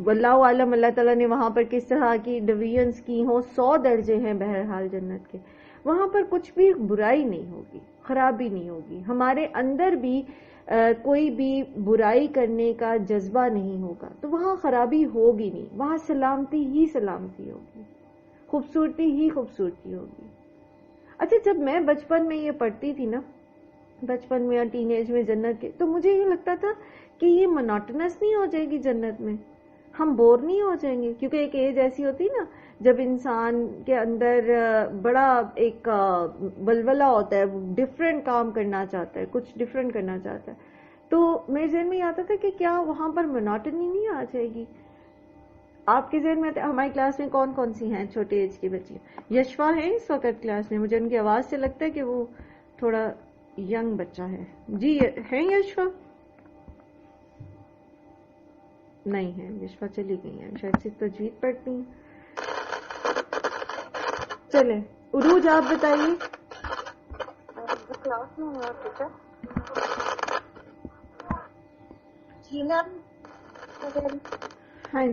واللہ عالم اللہ تعالیٰ نے وہاں پر کس طرح کی ڈویژنز کی ہوں. 100 درجے ہیں بہرحال جنت کے. وہاں پر کچھ بھی برائی نہیں ہوگی، خرابی نہیں ہوگی. ہمارے اندر بھی کوئی بھی برائی کرنے کا جذبہ نہیں ہوگا، تو وہاں خرابی ہوگی نہیں. وہاں سلامتی ہی سلامتی ہوگی، خوبصورتی ہی خوبصورتی ہوگی. اچھا، جب میں بچپن میں یہ پڑھتی تھی نا، بچپن میں اور ٹین ایج میں جنت کے، تو مجھے یہ لگتا تھا کہ یہ مناٹنس نہیں ہو جائے گی جنت میں، ہم بور نہیں ہو جائیں گے. کیونکہ ایک ایج ایسی ہوتی نا جب انسان کے اندر بڑا ایک ولولہ ہوتا ہے، وہ ڈفرینٹ کام کرنا چاہتا ہے، کچھ ڈفرینٹ کرنا چاہتا ہے. تو میرے ذہن میں آتا تھا کہ کیا وہاں پر مناٹنی نہیں آ جائے گی. آپ کے ذہن میں ہماری کلاس میں کون کون سی ہیں چھوٹے ایج کی بچی؟ یشوا ہے اس وقت کلاس میں، مجھے ان کی آواز سے لگتا ہے کہ وہ تھوڑا ینگ بچہ ہے. جی ہے یشوا؟ نہیں ہے، یشوا چلی گئی ہیں، شاید سے تجوید پڑھتی ہیں. چلیں عروج آپ بتائیے. کلاس میں ہے ٹیچر. جی میم. ہاں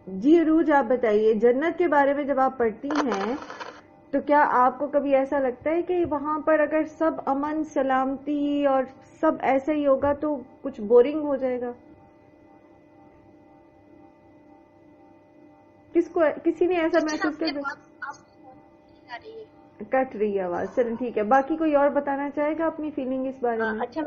جی عروج آپ بتائیے، جنت کے بارے میں جب آپ پڑھتی ہیں تو کیا آپ کو کبھی ایسا لگتا ہے کہ وہاں پر اگر سب امن سلامتی اور سب ایسا ہی ہوگا تو کچھ بورنگ ہو جائے گا؟ کسی نے ایسا محسوس کیا؟ کٹ رہی ہے آواز. چلیں ٹھیک ہے. باقی کوئی اور بتانا چاہے گا اپنی فیلنگ اس بارے میں؟ اچھا،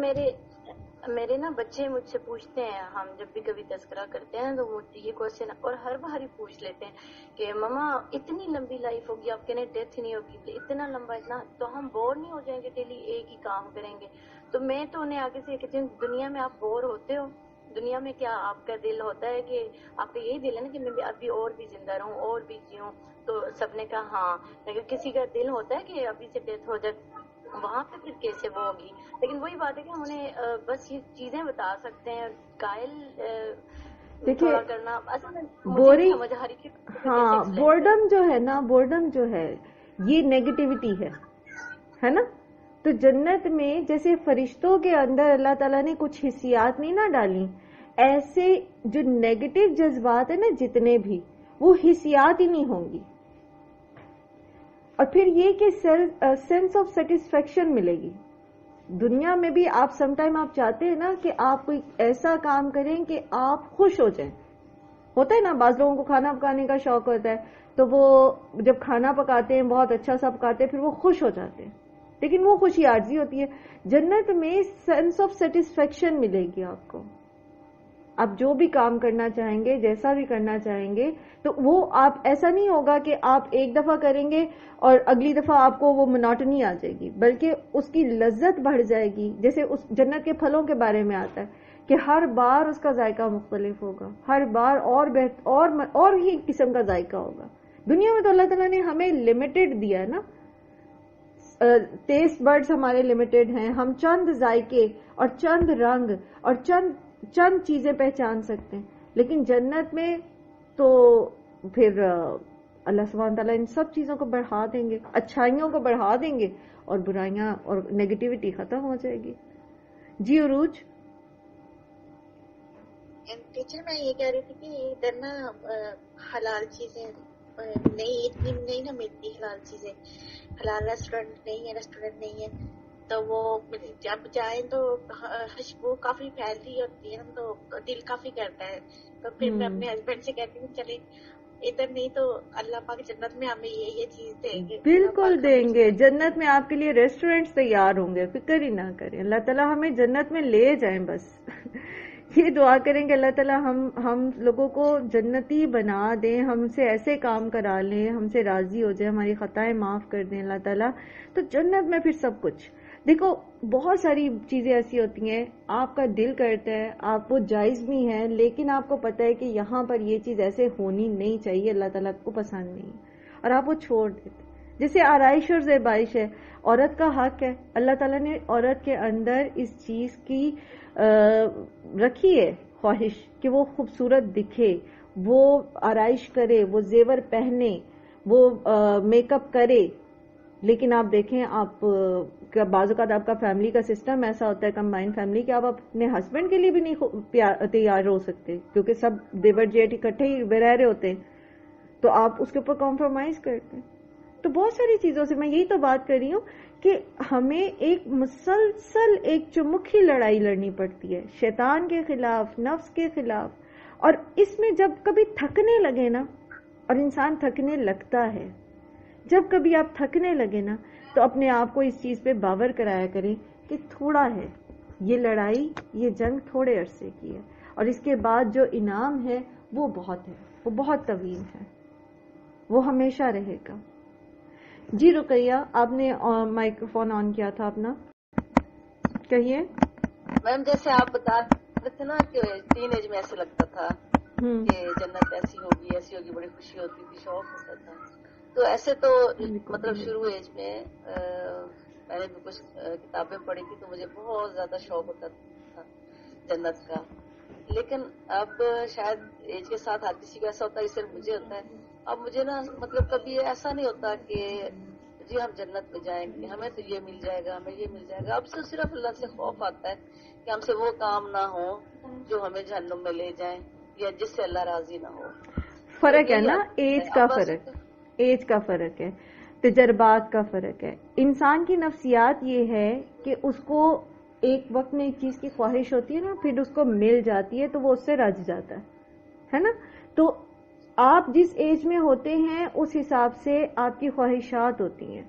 میرے نا بچے مجھ سے پوچھتے ہیں، ہم جب بھی کبھی تذکرہ کرتے ہیں تو وہ یہ کوشچن اور ہر بار ہی پوچھ لیتے ہیں کہ ماما اتنی لمبی لائف ہوگی آپ کہنے ڈیتھ نہیں ہوگی، اتنا لمبا اتنا تو ہم بور نہیں ہو جائیں گے ڈیلی ایک ہی کام کریں گے؟ تو میں تو انہیں آگے سے کہتی ہوں دنیا میں آپ بور ہوتے ہو؟ دنیا میں کیا آپ کا دل ہوتا ہے کہ آپ کا یہی دل ہے نا کہ میں ابھی اور بھی زندہ رہوں اور بھی جیوں؟ تو سب نے کہا ہاں. لیکن کسی کا دل ہوتا ہے کہ ابھی سے ڈیتھ ہو جائے، وہاں پہ پھر کیسے وہ ہوگی؟ لیکن وہی بات ہے کہ ہم انہیں بس یہ چیزیں بتا سکتے ہیں. قائل دیکھیے کرنا اصل میں بورنگ، سمجھ آ رہی تھی. ہاں بورڈم جو ہے نا، بورڈم جو ہے یہ نیگیٹیوٹی ہے نا. تو جنت میں جیسے فرشتوں کے اندر اللہ تعالیٰ نے کچھ حسیات نہیں نہ ڈالی، ایسے جو نیگیٹو جذبات ہیں نا جتنے بھی، وہ حسیات ہی نہیں ہوں گی. اور پھر یہ کہ سینس آف سیٹسفیکشن ملے گی. دنیا میں بھی آپ سم ٹائم آپ چاہتے ہیں نا کہ آپ کوئی ایسا کام کریں کہ آپ خوش ہو جائیں. ہوتا ہے نا بعض لوگوں کو کھانا پکانے کا شوق ہوتا ہے، تو وہ جب کھانا پکاتے ہیں بہت اچھا سا پکاتے ہیں پھر وہ خوش ہو جاتے ہیں، لیکن وہ خوشی عارضی ہوتی ہے. جنت میں سینس آف سیٹسفیکشن ملے گی آپ کو. آپ جو بھی کام کرنا چاہیں گے، جیسا بھی کرنا چاہیں گے، تو وہ آپ ایسا نہیں ہوگا کہ آپ ایک دفعہ کریں گے اور اگلی دفعہ آپ کو وہ مناٹنی آ جائے گی، بلکہ اس کی لذت بڑھ جائے گی. جیسے اس جنت کے پھلوں کے بارے میں آتا ہے کہ ہر بار اس کا ذائقہ مختلف ہوگا، ہر بار اور ہی قسم کا ذائقہ ہوگا. دنیا میں تو اللہ تعالیٰ نے ہمیں لمیٹڈ دیا ہے نا، ٹیسٹ برڈز ہمارے لمیٹڈ ہیں، ہم چند ذائقے اور چند رنگ اور چند چیزیں پہچان سکتے ہیں. لیکن جنت میں تو پھر اللہ سبحانہ تعالیٰ ان سب چیزوں کو بڑھا دیں گے، اچھائیوں کو بڑھا دیں گے اور برائیاں اور نیگیٹیوٹی ختم ہو جائے گی. جی عروج. ٹیچر میں یہ کہہ رہی تھی کہ ادھر نا حلال چیزیں اتنی نہیں نا ملتی، حلال چیزیں، حلال ریسٹورینٹ نہیں ہے. تو وہ جب جائیں تو خوشبو کافی پھیلتی ہوتی ہے نا، تو دل کافی کرتا ہے. تو پھر میں اپنے ہسبینڈ سے کہتی ہوں چلے ادھر نہیں تو اللہ پاک جنت میں ہمیں یہ چیز دیں گے. بالکل دیں گے. جنت میں آپ کے لیے ریسٹورینٹس تیار ہوں گے، فکر ہی نہ کریں. اللہ تعالیٰ ہمیں جنت میں لے جائیں بس. یہ دعا کریں کہ اللہ تعالیٰ ہم لوگوں کو جنتی بنا دیں، ہم سے ایسے کام کرا لیں، ہم سے راضی ہو جائے، ہماری خطائیں معاف کر دیں اللہ تعالیٰ. تو جنت میں پھر سب کچھ دیکھو. بہت ساری چیزیں ایسی ہوتی ہیں آپ کا دل کرتا ہے، آپ وہ جائز بھی ہیں، لیکن آپ کو پتہ ہے کہ یہاں پر یہ چیز ایسے ہونی نہیں چاہیے، اللہ تعالیٰ کو پسند نہیں، اور آپ وہ چھوڑ دیتے. جیسے آرائش اور زیبائش ہے، عورت کا حق ہے. اللہ تعالیٰ نے عورت کے اندر اس چیز کی رکھی ہے خواہش کہ وہ خوبصورت دکھے، وہ آرائش کرے، وہ زیور پہنے، وہ میک اپ کرے. لیکن آپ دیکھیں آپ بعض اوقات آپ کا فیملی کا سسٹم ایسا ہوتا ہے کمبائن فیملی کہ آپ اپنے ہسبینڈ کے لیے بھی نہیں تیار ہو سکتے، کیونکہ سب دیور جیٹ اکٹھے ہی رہ رہے ہوتے ہیں، تو آپ اس کے اوپر کمپرومائز کرتے ہیں. تو بہت ساری چیزوں سے میں یہی تو بات کر رہی ہوں کہ ہمیں ایک مسلسل ایک چمکھی لڑائی لڑنی پڑتی ہے شیطان کے خلاف، نفس کے خلاف. اور اس میں جب کبھی تھکنے لگے نا، اور انسان تھکنے لگتا ہے، جب کبھی آپ تھکنے لگے نا تو اپنے آپ کو اس چیز پہ باور کرایا کریں کہ تھوڑا ہے، یہ لڑائی، یہ جنگ تھوڑے عرصے کی ہے، اور اس کے بعد جو انعام ہے وہ بہت ہے، وہ بہت طویل ہے، وہ ہمیشہ رہے گا. جی رقیہ، آپ نے مائکرو فون آن کیا تھا اپنا، کہیے. میم جیسے آپ بتا رہے تھے نا کہ ٹین ایج میں ایسے لگتا تھا کہ جنت ایسی ہوگی، بڑی خوشی ہوتی تھی، شوق ہوتا تھا. تو ایسے تو مطلب شروع ایج میں میں نے بھی کچھ کتابیں پڑھی تھی تو مجھے بہت زیادہ شوق ہوتا تھا جنت کا. لیکن اب شاید ایج کے ساتھ ہر کسی کو ایسا ہوتا ہے، صرف مجھے ہوتا ہے. اب مجھے نا مطلب کبھی ایسا نہیں ہوتا کہ جی ہم جنت میں جائیں گے، ہمیں تو یہ مل جائے گا، ہمیں یہ مل جائے گا. اب سے صرف اللہ سے خوف آتا ہے کہ ہم سے وہ کام نہ ہو جو ہمیں جہنم میں لے جائیں یا جس سے اللہ راضی نہ ہو. فرق ہے نا، ایج کا فرق ہے، تجربات کا فرق ہے. انسان کی نفسیات یہ ہے کہ اس کو ایک وقت میں ایک چیز کی خواہش ہوتی ہے نا، پھر اس کو مل جاتی ہے تو وہ اس سے رج جاتا ہے نا. تو آپ جس ایج میں ہوتے ہیں اس حساب سے آپ کی خواہشات ہوتی ہیں.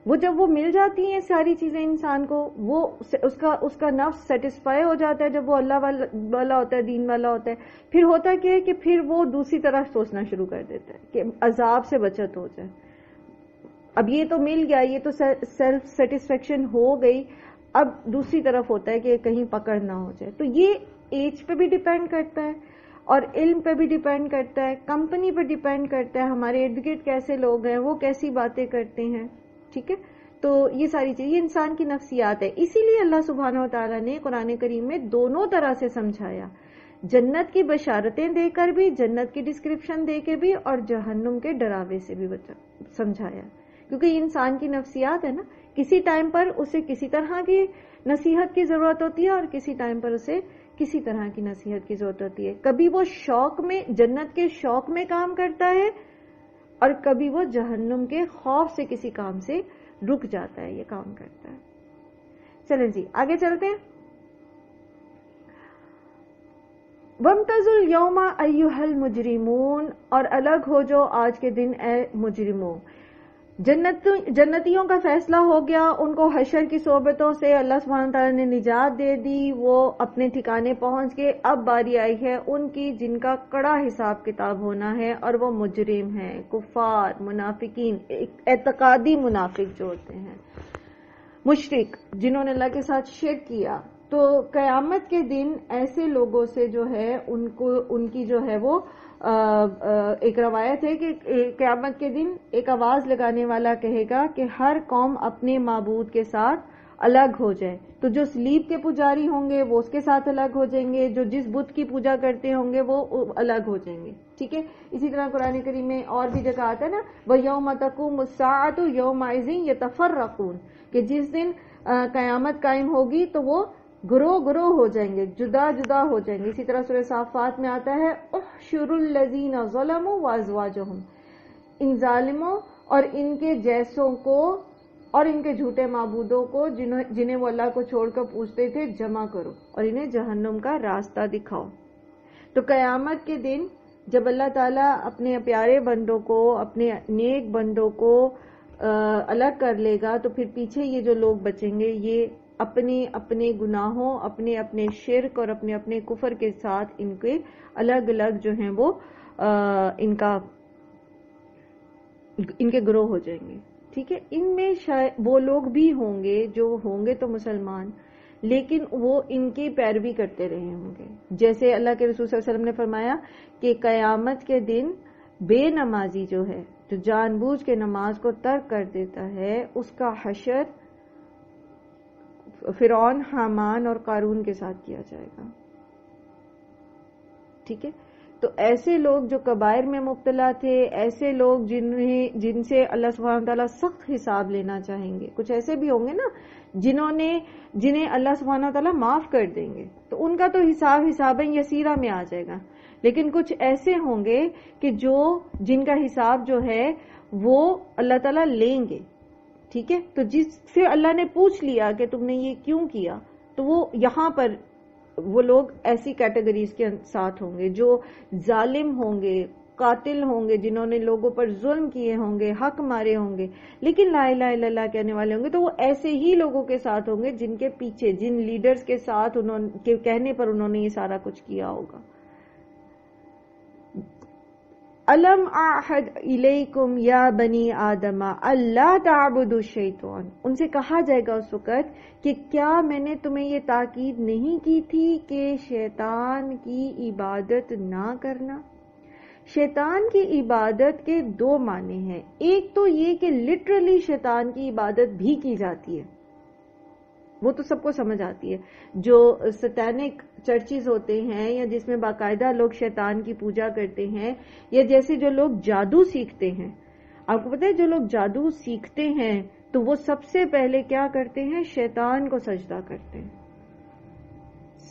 وہ جب وہ مل جاتی ہیں ساری چیزیں انسان کو، وہ اس کا نفس سیٹسفائی ہو جاتا ہے جب وہ اللہ والا ہوتا ہے، دین والا ہوتا ہے. پھر ہوتا کیا ہے کہ پھر وہ دوسری طرف سوچنا شروع کر دیتا ہے کہ عذاب سے بچت ہو جائے. اب یہ تو مل گیا، یہ تو سیلف سیٹسفیکشن ہو گئی، اب دوسری طرف ہوتا ہے کہ کہیں پکڑ نہ ہو جائے. تو یہ ایج پہ بھی ڈیپینڈ کرتا ہے اور علم پہ بھی ڈیپینڈ کرتا ہے، کمپنی پہ ڈیپینڈ کرتا ہے، ہمارے ارد گرد کیسے لوگ ہیں، وہ کیسی باتیں کرتے ہیں. ٹھیک ہے، تو یہ ساری چیز یہ انسان کی نفسیات ہے. اسی لیے اللہ سبحانہ و تعالیٰ نے قرآن کریم میں دونوں طرح سے سمجھایا، جنت کی بشارتیں دے کر بھی، جنت کی ڈسکرپشن دے کے بھی، اور جہنم کے ڈراوے سے بھی سمجھایا. کیونکہ یہ انسان کی نفسیات ہے نا، کسی ٹائم پر اسے کسی طرح کی نصیحت کی ضرورت ہوتی ہے اور کسی ٹائم پر اسے کسی طرح کی نصیحت کی ضرورت ہوتی ہے. کبھی وہ شوق میں، جنت کے شوق میں کام کرتا ہے، اور کبھی وہ جہنم کے خوف سے کسی کام سے رک جاتا ہے، یہ کام کرتا ہے. چلیں جی آگے چلتے ہیں. وَامْتَازُوا الْيَوْمَ أَيُّهَا الْمُجْرِمُونَ، اور الگ ہو جو آج کے دن اے مجرموں. جنتیوں کا فیصلہ ہو گیا، ان کو حشر کی صحبتوں سے اللہ سبحانہ تعالیٰ نے نجات دے دی، وہ اپنے ٹھکانے پہنچ گئے. اب باری آئی ہے ان کی جن کا کڑا حساب کتاب ہونا ہے، اور وہ مجرم ہیں، کفار، منافقین، اعتقادی منافق جو ہوتے ہیں، مشرک جنہوں نے اللہ کے ساتھ شرک کیا. تو قیامت کے دن ایسے لوگوں سے جو ہے ان کی جو ہے وہ ایک روایت ہے کہ قیامت کے دن ایک آواز لگانے والا کہے گا کہ ہر قوم اپنے معبود کے ساتھ الگ ہو جائے. تو جو سلیب کے پجاری ہوں گے وہ اس کے ساتھ الگ ہو جائیں گے، جو جس بت کی پوجا کرتے ہوں گے وہ الگ ہو جائیں گے. ٹھیک ہے، اسی طرح قرآن کریم میں اور بھی جگہ آتا ہے نا، وَيَوْمَ تَقُومُ السَّاعَةُ يَوْمَئِذٍ يَتَفَرَّقُونَ، کہ جس دن قیامت قائم ہوگی تو وہ گروہ ہو جائیں گے، جدا جدا ہو جائیں گے. اسی طرح سورہ صافات میں آتا ہے احشروا الذین ظلموا وازواجہم، ان ظالموں اور ان کے جیسوں کو اور ان کے جھوٹے معبودوں کو جنہیں وہ اللہ کو چھوڑ کر پوچھتے تھے جمع کرو اور انہیں جہنم کا راستہ دکھاؤ. تو قیامت کے دن جب اللہ تعالیٰ اپنے پیارے بندوں کو، اپنے نیک بندوں کو الگ کر لے گا، تو پھر پیچھے یہ جو لوگ بچیں گے یہ اپنے گناہوں، اپنے شرک اور اپنے کفر کے ساتھ ان کے الگ الگ جو ہیں وہ ان کے گروہ ہو جائیں گے. ٹھیک ہے، ان میں شاید وہ لوگ بھی ہوں گے جو ہوں گے تو مسلمان، لیکن وہ ان کی پیروی کرتے رہے ہوں گے. جیسے اللہ کے رسول صلی اللہ علیہ وسلم نے فرمایا کہ قیامت کے دن بے نمازی جو ہے، جو جان بوجھ کے نماز کو ترک کر دیتا ہے، اس کا حشر فرعون، حامان اور قارون کے ساتھ کیا جائے گا. ٹھیک ہے، تو ایسے لوگ جو کبائر میں مبتلا تھے، ایسے لوگ جن سے اللہ سبحانہ تعالیٰ سخت حساب لینا چاہیں گے، کچھ ایسے بھی ہوں گے نا جنہیں اللہ سبحانہ تعالیٰ معاف کر دیں گے، تو ان کا تو حساب یسیرہ میں آ جائے گا. لیکن کچھ ایسے ہوں گے کہ جن کا حساب جو ہے وہ اللہ تعالیٰ لیں گے. ٹھیک ہے، تو جس سے اللہ نے پوچھ لیا کہ تم نے یہ کیوں کیا، تو وہ یہاں پر وہ لوگ ایسی کیٹیگریز کے ساتھ ہوں گے جو ظالم ہوں گے، قاتل ہوں گے، جنہوں نے لوگوں پر ظلم کیے ہوں گے، حق مارے ہوں گے، لیکن لا الہ الا اللہ کہنے والے ہوں گے. تو وہ ایسے ہی لوگوں کے ساتھ ہوں گے جن کے پیچھے، جن لیڈرز کے ساتھ کے کہنے پر انہوں نے یہ سارا کچھ کیا ہوگا. الم اعہد الیکم یا بنی آدم اللہ تعبدوا الشیطان، ان سے کہا جائے گا اس وقت کہ کیا میں نے تمہیں یہ تاکید نہیں کی تھی کہ شیطان کی عبادت نہ کرنا. شیطان کی عبادت کے دو معنی ہیں. ایک تو یہ کہ لٹرلی شیطان کی عبادت بھی کی جاتی ہے، وہ تو سب کو سمجھ آتی ہے. جو سٹینک چرچز ہوتے ہیں یا جس میں باقاعدہ لوگ شیطان کی پوجا کرتے ہیں، یا جیسے جو لوگ جادو سیکھتے ہیں، آپ کو پتہ ہے جو لوگ جادو سیکھتے ہیں تو وہ سب سے پہلے کیا کرتے ہیں؟ شیطان کو سجدہ کرتے ہیں.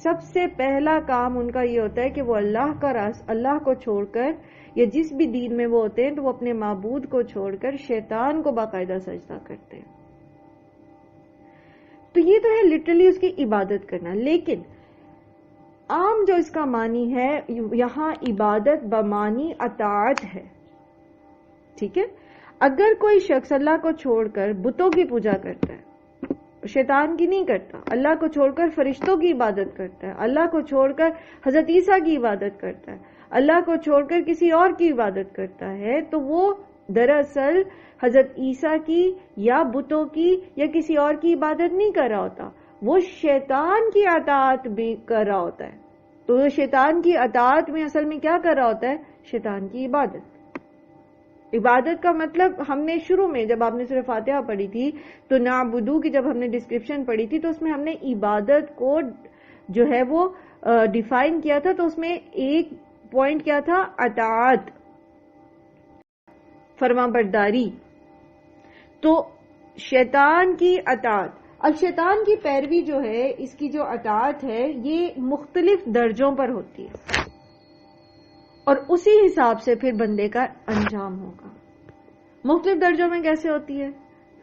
سب سے پہلا کام ان کا یہ ہوتا ہے کہ وہ اللہ کو چھوڑ کر، یا جس بھی دین میں وہ ہوتے ہیں، تو وہ اپنے معبود کو چھوڑ کر شیطان کو باقاعدہ سجدہ کرتے ہیں. تو یہ تو ہے لٹرلی اس کی عبادت کرنا. لیکن عام جو اس کا معنی ہے یہاں عبادت بمانی اطاعت ہے. ٹھیک ہے، اگر کوئی شخص اللہ کو چھوڑ کر بتوں کی پوجا کرتا ہے، شیطان کی نہیں کرتا، اللہ کو چھوڑ کر فرشتوں کی عبادت کرتا ہے، اللہ کو چھوڑ کر حضرت عیسیٰ کی عبادت کرتا ہے، اللہ کو چھوڑ کر کسی اور کی عبادت کرتا ہے، تو وہ دراصل حضرت عیسیٰ کی یا بتوں کی یا کسی اور کی عبادت نہیں کر رہا ہوتا، وہ شیطان کی اطاعت بھی کر رہا ہوتا ہے. تو وہ شیطان کی اطاعت میں اصل میں کیا کر رہا ہوتا ہے؟ شیطان کی عبادت. عبادت کا مطلب ہم نے شروع میں جب آپ نے سورہ فاتحہ پڑھی تھی تو نعبدو کی جب ہم نے ڈسکرپشن پڑھی تھی تو اس میں ہم نے عبادت کو جو ہے وہ ڈیفائن کیا تھا. تو اس میں ایک پوائنٹ کیا تھا؟ اطاعت، فرما برداری. تو شیطان کی اطاعت. اب شیطان کی پیروی جو ہے، اس کی جو اطاعت ہے، یہ مختلف درجوں پر ہوتی ہے اور اسی حساب سے پھر بندے کا انجام ہوگا. مختلف درجوں میں کیسے ہوتی ہے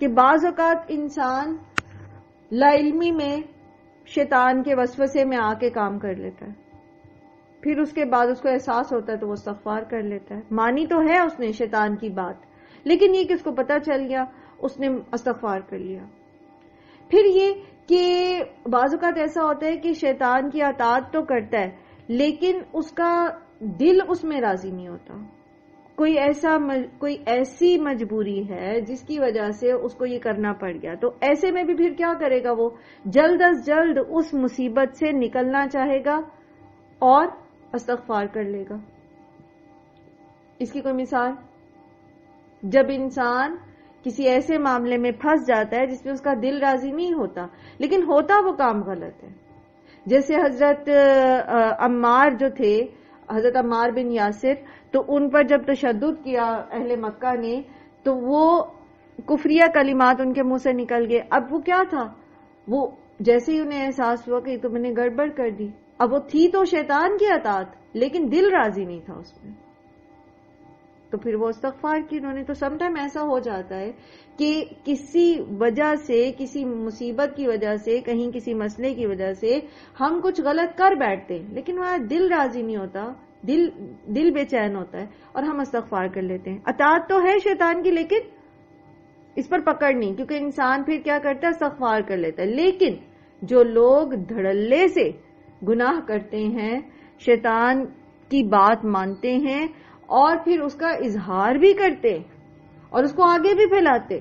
کہ بعض اوقات انسان لا علمی میں شیطان کے وسوسے میں آ کے کام کر لیتا ہے، پھر اس کے بعد اس کو احساس ہوتا ہے تو وہ استغفار کر لیتا ہے. مانی تو ہے اس نے شیطان کی بات، لیکن یہ کہ اس کو پتہ چل گیا، اس نے استغفار کر لیا. پھر یہ کہ بعض اوقات ایسا ہوتا ہے کہ شیطان کی اطاعت تو کرتا ہے لیکن اس کا دل اس میں راضی نہیں ہوتا. کوئی ایسی مجبوری ہے جس کی وجہ سے اس کو یہ کرنا پڑ گیا. تو ایسے میں بھی پھر کیا کرے گا؟ وہ جلد از جلد اس مصیبت سے نکلنا چاہے گا اور استغفار کر لے گا. اس کی کوئی مثال؟ جب انسان کسی ایسے معاملے میں پھنس جاتا ہے جس میں اس کا دل راضی نہیں ہوتا لیکن ہوتا وہ کام غلط ہے. جیسے حضرت عمار جو تھے، حضرت عمار بن یاسر، تو ان پر جب تشدد کیا اہل مکہ نے تو وہ کفریہ کلمات ان کے منہ سے نکل گئے. اب وہ کیا تھا؟ وہ جیسے ہی انہیں احساس ہوا کہ تو میں نے گڑبڑ کر دی. اب وہ تھی تو شیطان کی اطاعت لیکن دل راضی نہیں تھا اس میں، تو پھر وہ استغفار کی انہوں نے. تو سم ٹائم ایسا ہو جاتا ہے کہ کسی وجہ سے، کسی مصیبت کی وجہ سے، کہیں کسی مسئلے کی وجہ سے ہم کچھ غلط کر بیٹھتے ہیں لیکن ہمارا دل راضی نہیں ہوتا، دل بے چین ہوتا ہے اور ہم استغفار کر لیتے ہیں. اطاعت تو ہے شیطان کی لیکن اس پر پکڑ نہیں، کیونکہ انسان پھر کیا کرتا ہے؟ استغفار کر لیتا ہے. لیکن جو لوگ دھڑلے سے گناہ کرتے ہیں، شیطان کی بات مانتے ہیں اور پھر اس کا اظہار بھی کرتے اور اس کو آگے بھی پھیلاتے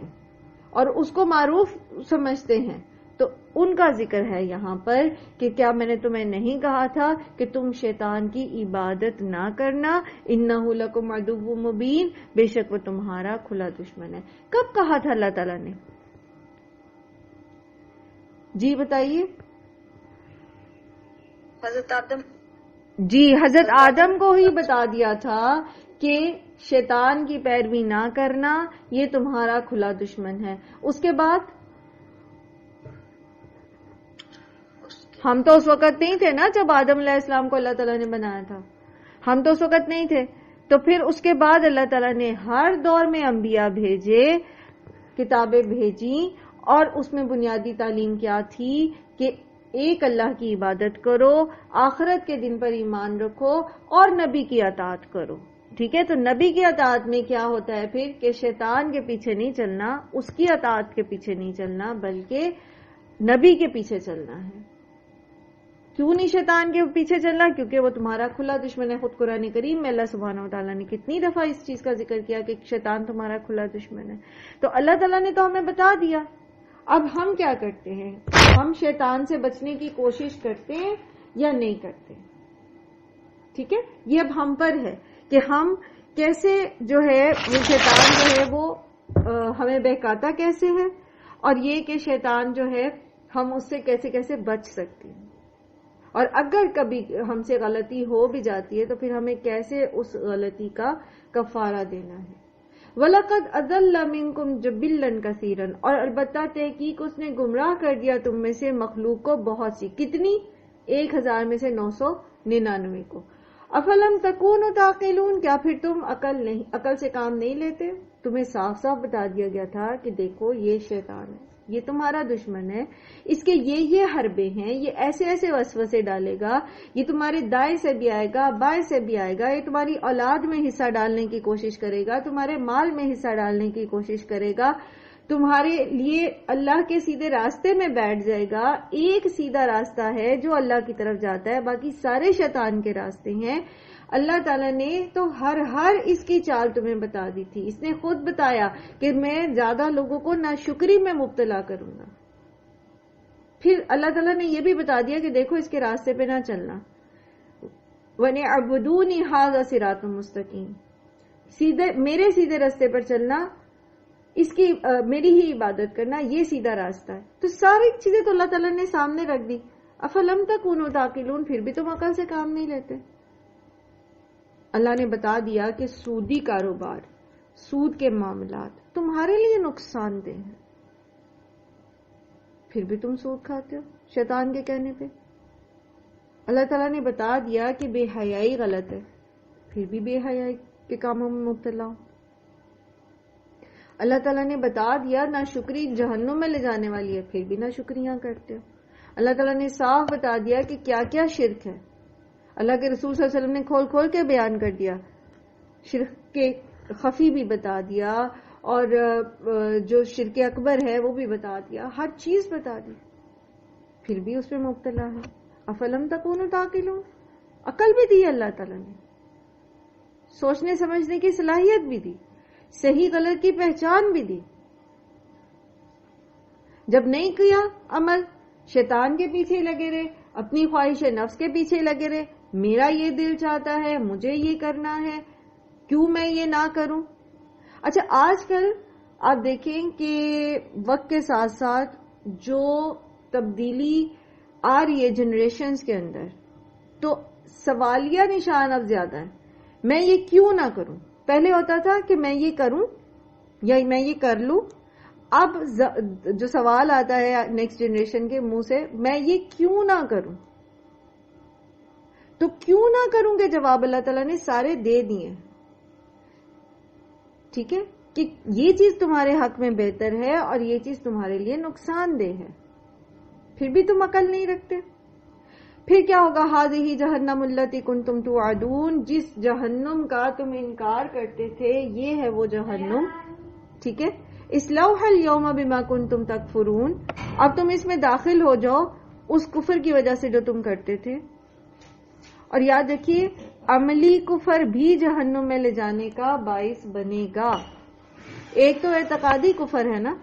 اور اس کو معروف سمجھتے ہیں، تو ان کا ذکر ہے یہاں پر کہ کیا میں نے تمہیں نہیں کہا تھا کہ تم شیطان کی عبادت نہ کرنا؟ انہ لکم عدو مبین، بے شک وہ تمہارا کھلا دشمن ہے. کب کہا تھا اللہ تعالیٰ نے؟ جی بتائیے. حضرت آدم. جی حضرت آدم کو ہی بتا دیا تھا کہ شیطان کی پیروی نہ کرنا، یہ تمہارا کھلا دشمن ہے. اس کے بعد ہم تو اس وقت نہیں تھے نا جب آدم علیہ السلام کو اللہ تعالیٰ نے بنایا تھا، ہم تو اس وقت نہیں تھے. تو پھر اس کے بعد اللہ تعالیٰ نے ہر دور میں انبیاء بھیجے، کتابیں بھیجی، اور اس میں بنیادی تعلیم کیا تھی کہ ایک اللہ کی عبادت کرو، آخرت کے دن پر ایمان رکھو اور نبی کی اطاعت کرو. ٹھیک ہے؟ تو نبی کی اطاعت میں کیا ہوتا ہے پھر کہ شیطان کے پیچھے نہیں چلنا، اس کی اطاعت کے پیچھے نہیں چلنا، بلکہ نبی کے پیچھے چلنا ہے. کیوں نہیں شیطان کے پیچھے چلنا؟ کیونکہ وہ تمہارا کھلا دشمن ہے. خود قرآن کریم میں اللہ سبحانہ وتعالیٰ نے کتنی دفعہ اس چیز کا ذکر کیا کہ شیطان تمہارا کھلا دشمن ہے. تو اللہ تعالیٰ نے تو ہمیں بتا دیا. اب ہم کیا کرتے ہیں؟ ہم شیطان سے بچنے کی کوشش کرتے ہیں یا نہیں کرتے؟ ٹھیک ہے، یہ اب ہم پر ہے کہ ہم کیسے جو ہے وہ شیطان جو ہے وہ ہمیں بہکاتا کیسے ہے، اور یہ کہ شیطان جو ہے ہم اس سے کیسے کیسے بچ سکتے ہیں، اور اگر کبھی ہم سے غلطی ہو بھی جاتی ہے تو پھر ہمیں کیسے اس غلطی کا کفارہ دینا ہے. وَلَقَدْ أَضَلَّ مِنْكُمْ جِبِلًّا كَثِيرًا، اور البتہ تحقیق اس نے گمراہ کر دیا تم میں سے مخلوق کو بہت سی. کتنی؟ 1000 میں سے 999 کو. افلم تکونوا تعقلون، کیا پھر تم عقل سے کام نہیں لیتے؟ تمہیں صاف صاف بتا دیا گیا تھا کہ دیکھو یہ شیطان ہے، یہ تمہارا دشمن ہے، اس کے یہ حربے ہیں، یہ ایسے ایسے وسوسے ڈالے گا، یہ تمہارے دائیں سے بھی آئے گا، بائیں سے بھی آئے گا، یہ تمہاری اولاد میں حصہ ڈالنے کی کوشش کرے گا، تمہارے مال میں حصہ ڈالنے کی کوشش کرے گا، تمہارے لیے اللہ کے سیدھے راستے میں بیٹھ جائے گا۔ ایک سیدھا راستہ ہے جو اللہ کی طرف جاتا ہے، باقی سارے شیطان کے راستے ہیں۔ اللہ تعالیٰ نے تو ہر اس کی چال تمہیں بتا دی تھی، اس نے خود بتایا کہ میں زیادہ لوگوں کو ناشکری میں مبتلا کروں گا۔ پھر اللہ تعالیٰ نے یہ بھی بتا دیا کہ دیکھو اس کے راستے پہ نہ چلنا، وَنِعْبُدُونِ هَذَا صِرَاطٌ مُسْتَقِيمٌ، سیدھے میرے سیدھے راستے پر چلنا، اس کی میری ہی عبادت کرنا، یہ سیدھا راستہ ہے۔ تو ساری چیزیں تو اللہ تعالیٰ نے سامنے رکھ دی۔ افلم تکونوا تعقلون، پھر بھی تم عقل سے کام نہیں لیتے۔ اللہ نے بتا دیا کہ سودی کاروبار، سود کے معاملات تمہارے لیے نقصان دہ ہیں، پھر بھی تم سود کھاتے ہو شیطان کے کہنے پہ۔ اللہ تعالیٰ نے بتا دیا کہ بے حیائی غلط ہے، پھر بھی بے حیائی کے کاموں میں مبتلا ہو۔ اللہ تعالیٰ نے بتا دیا ناشکری جہنم میں لے جانے والی ہے، پھر بھی ناشکریاں کرتے ہو۔ اللہ تعالیٰ نے صاف بتا دیا کہ کیا کیا شرک ہے، اللہ کے رسول صلی اللہ علیہ وسلم نے کھول کھول کے بیان کر دیا، شرک کے خفی بھی بتا دیا اور جو شرک اکبر ہے وہ بھی بتا دیا، ہر چیز بتا دی، پھر بھی اس میں مبتلا ہے۔ افلم تکونوا تعقلون، عقل بھی دی اللہ تعالیٰ نے، سوچنے سمجھنے کی صلاحیت بھی دی، صحیح غلط کی پہچان بھی دی۔ جب نہیں کیا عمل، شیطان کے پیچھے لگے رہے، اپنی خواہش نفس کے پیچھے لگے رہے، میرا یہ دل چاہتا ہے، مجھے یہ کرنا ہے، کیوں میں یہ نہ کروں۔ اچھا، آج کل آپ دیکھیں کہ وقت کے ساتھ ساتھ جو تبدیلی آ رہی ہے جنریشنز کے اندر، تو سوالیہ نشان اب زیادہ ہیں، میں یہ کیوں نہ کروں۔ پہلے ہوتا تھا کہ میں یہ کروں یا میں یہ کر لوں، اب جو سوال آتا ہے نیکسٹ جنریشن کے منہ سے، میں یہ کیوں نہ کروں۔ تو کیوں نہ کروں کے جواب اللہ تعالیٰ نے سارے دے دیے، ٹھیک ہے، کہ یہ چیز تمہارے حق میں بہتر ہے اور یہ چیز تمہارے لیے نقصان دہ ہے، پھر بھی تم عقل نہیں رکھتے۔ پھر کیا ہوگا، ہذہ جہنم التی کنتم توعدون، جس جہنم کا تم انکار کرتے تھے یہ ہے وہ جہنم، ٹھیک ہے، اصلوها اليوم بما کنتم تکفرون، اب تم اس میں داخل ہو جاؤ اس کفر کی وجہ سے جو تم کرتے تھے۔ اور یاد رکھیے عملی کفر بھی جہنم میں لے جانے کا باعث بنے گا۔ ایک تو اعتقادی کفر ہے نا،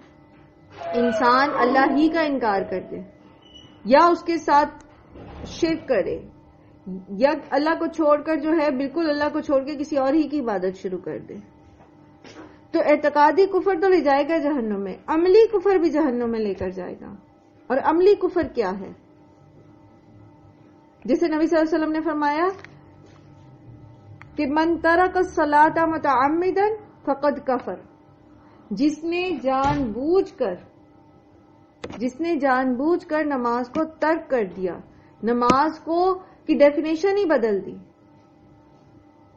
انسان اللہ ہی کا انکار کر دے یا اس کے ساتھ شرک کرے یا اللہ کو چھوڑ کر جو ہے بالکل اللہ کو چھوڑ کے کسی اور ہی کی عبادت شروع کر دے، تو اعتقادی کفر تو لے جائے گا جہنم میں، عملی کفر بھی جہنم میں لے کر جائے گا۔ اور عملی کفر کیا ہے؟ جیسے نبی صلی اللہ علیہ وسلم نے فرمایا کہ من ترک الصلاۃ متعمدا فقد کفر، جس نے جان بوجھ کر نماز کو ترک کر دیا، نماز کو کی ڈیفینیشن ہی بدل دی،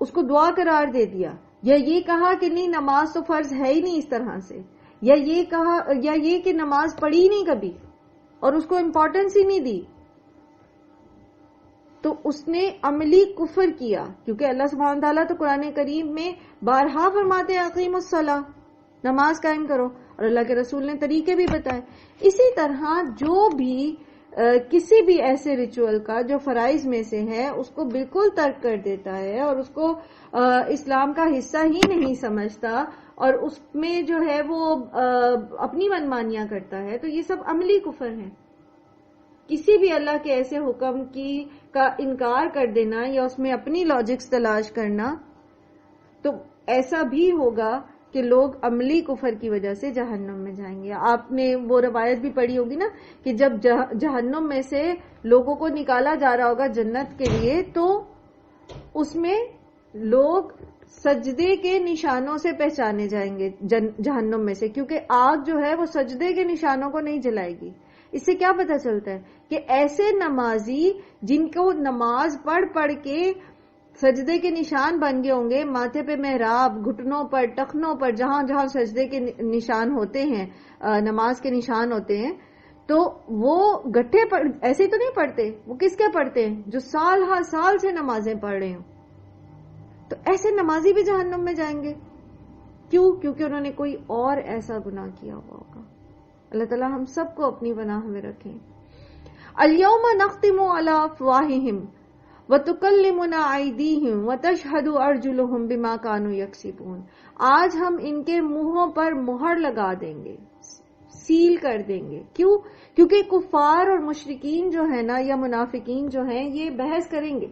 اس کو دعا قرار دے دیا، یا یہ کہا کہ نہیں نماز تو فرض ہے ہی نہیں اس طرح سے، یا یہ کہ نماز پڑھی نہیں کبھی اور اس کو امپورٹنس ہی نہیں دی، تو اس نے عملی کفر کیا، کیونکہ اللہ سبحانہ تعالیٰ تو قرآن کریم میں بارہا فرماتے ہیں اقیموا الصلاۃ، نماز قائم کرو، اور اللہ کے رسول نے طریقے بھی بتائے۔ اسی طرح جو بھی کسی بھی ایسے ریچول کا جو فرائض میں سے ہے اس کو بالکل ترک کر دیتا ہے اور اس کو اسلام کا حصہ ہی نہیں سمجھتا اور اس میں جو ہے وہ اپنی منمانیاں کرتا ہے، تو یہ سب عملی کفر ہیں۔ کسی بھی اللہ کے ایسے حکم کا انکار کر دینا یا اس میں اپنی لاجکس تلاش کرنا، تو ایسا بھی ہوگا کہ لوگ عملی کفر کی وجہ سے جہنم میں جائیں گے۔ آپ نے وہ روایت بھی پڑھی ہوگی نا کہ جب جہنم میں سے لوگوں کو نکالا جا رہا ہوگا جنت کے لیے، تو اس میں لوگ سجدے کے نشانوں سے پہچانے جائیں گے جہنم میں سے، کیونکہ آگ جو ہے وہ سجدے کے نشانوں کو نہیں جلائے گی۔ اس سے کیا پتہ چلتا ہے کہ ایسے نمازی جن کو نماز پڑھ پڑھ کے سجدے کے نشان بن گئے ہوں گے، ماتھے پہ محراب، گھٹنوں پر، ٹخنوں پر، جہاں جہاں سجدے کے نشان ہوتے ہیں، نماز کے نشان ہوتے ہیں، تو وہ گٹھے ایسے تو نہیں پڑھتے، وہ کس کے پڑھتے ہیں؟ جو سال ہر سال سے نمازیں پڑھ رہے ہوں. تو ایسے نمازی بھی جہنم میں جائیں گے. کیوں؟ کیونکہ انہوں نے کوئی اور ایسا گناہ کیا ہوا ہوگا. اللہ تعالیٰ ہم سب کو اپنی پناہ میں رکھیں. الیوم نختم علی افواہہم وتکلمنا ایدیہم وتشہد ارجلہم بما کانوا یکسبون. آج ہم ان کے منہوں پر مہر لگا دیں گے، سیل کر دیں گے. کیوں؟ کیونکہ کفار اور مشرکین جو ہے نا، یا منافقین جو ہیں، یہ بحث کریں گے،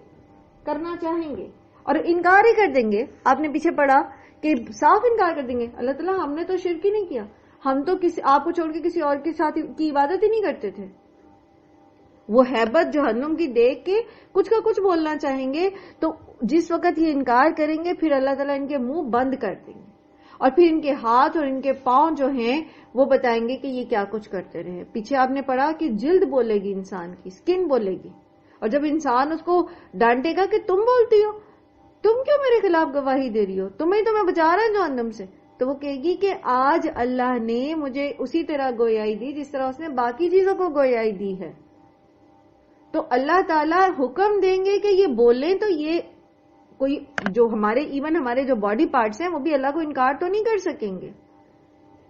کرنا چاہیں گے اور انکار ہی کر دیں گے. آپ نے پیچھے پڑھا کہ صاف انکار کر دیں گے. اللہ تعالیٰ ہم نے تو شرک ہی نہیں کیا، ہم تو آپ کو چھوڑ کے کسی اور کے ساتھ کی عبادت ہی نہیں کرتے تھے. وہ ہیبت جہنم کی دیکھ کے کچھ کا کچھ بولنا چاہیں گے. تو جس وقت یہ انکار کریں گے، پھر اللہ تعالیٰ ان کے منہ بند کر دیں گے، اور پھر ان کے ہاتھ اور ان کے پاؤں جو ہیں وہ بتائیں گے کہ یہ کیا کچھ کرتے رہے. پیچھے آپ نے پڑھا کہ جلد بولے گی، انسان کی سکن بولے گی. اور جب انسان اس کو ڈانٹے گا کہ تم بولتی ہو، تم کیوں میرے خلاف گواہی دے رہی ہو، تمہیں تو میں بچا رہا ہوں جہنم سے، تو وہ کہے گی کہ آج اللہ نے مجھے اسی طرح گویائی دی جس طرح اس نے باقی چیزوں کو گویائی دی ہے. تو اللہ تعالیٰ حکم دیں گے کہ یہ بولیں، تو یہ کوئی جو ہمارے جو باڈی پارٹس ہیں وہ بھی اللہ کو انکار تو نہیں کر سکیں گے،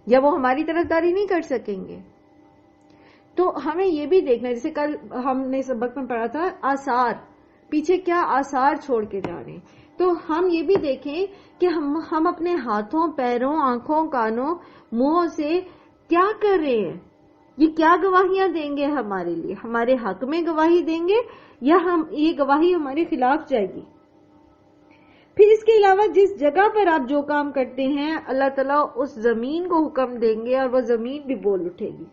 یا وہ ہماری طرفداری نہیں کر سکیں گے. تو ہمیں یہ بھی دیکھنا ہے، جیسے کل ہم نے سبق میں پڑھا تھا آثار، پیچھے کیا آثار چھوڑ کے جا رہے ہیں. تو ہم یہ بھی دیکھیں کہ ہم اپنے ہاتھوں، پیروں، آنکھوں، کانوں، منہوں سے کیا کر رہے ہیں. یہ کیا گواہیاں دیں گے ہمارے لیے؟ ہمارے حق میں گواہی دیں گے یا یہ گواہی ہمارے خلاف جائے گی؟ پھر اس کے علاوہ جس جگہ پر آپ جو کام کرتے ہیں، اللہ تعالیٰ اس زمین کو حکم دیں گے اور وہ زمین بھی بول اٹھے گی.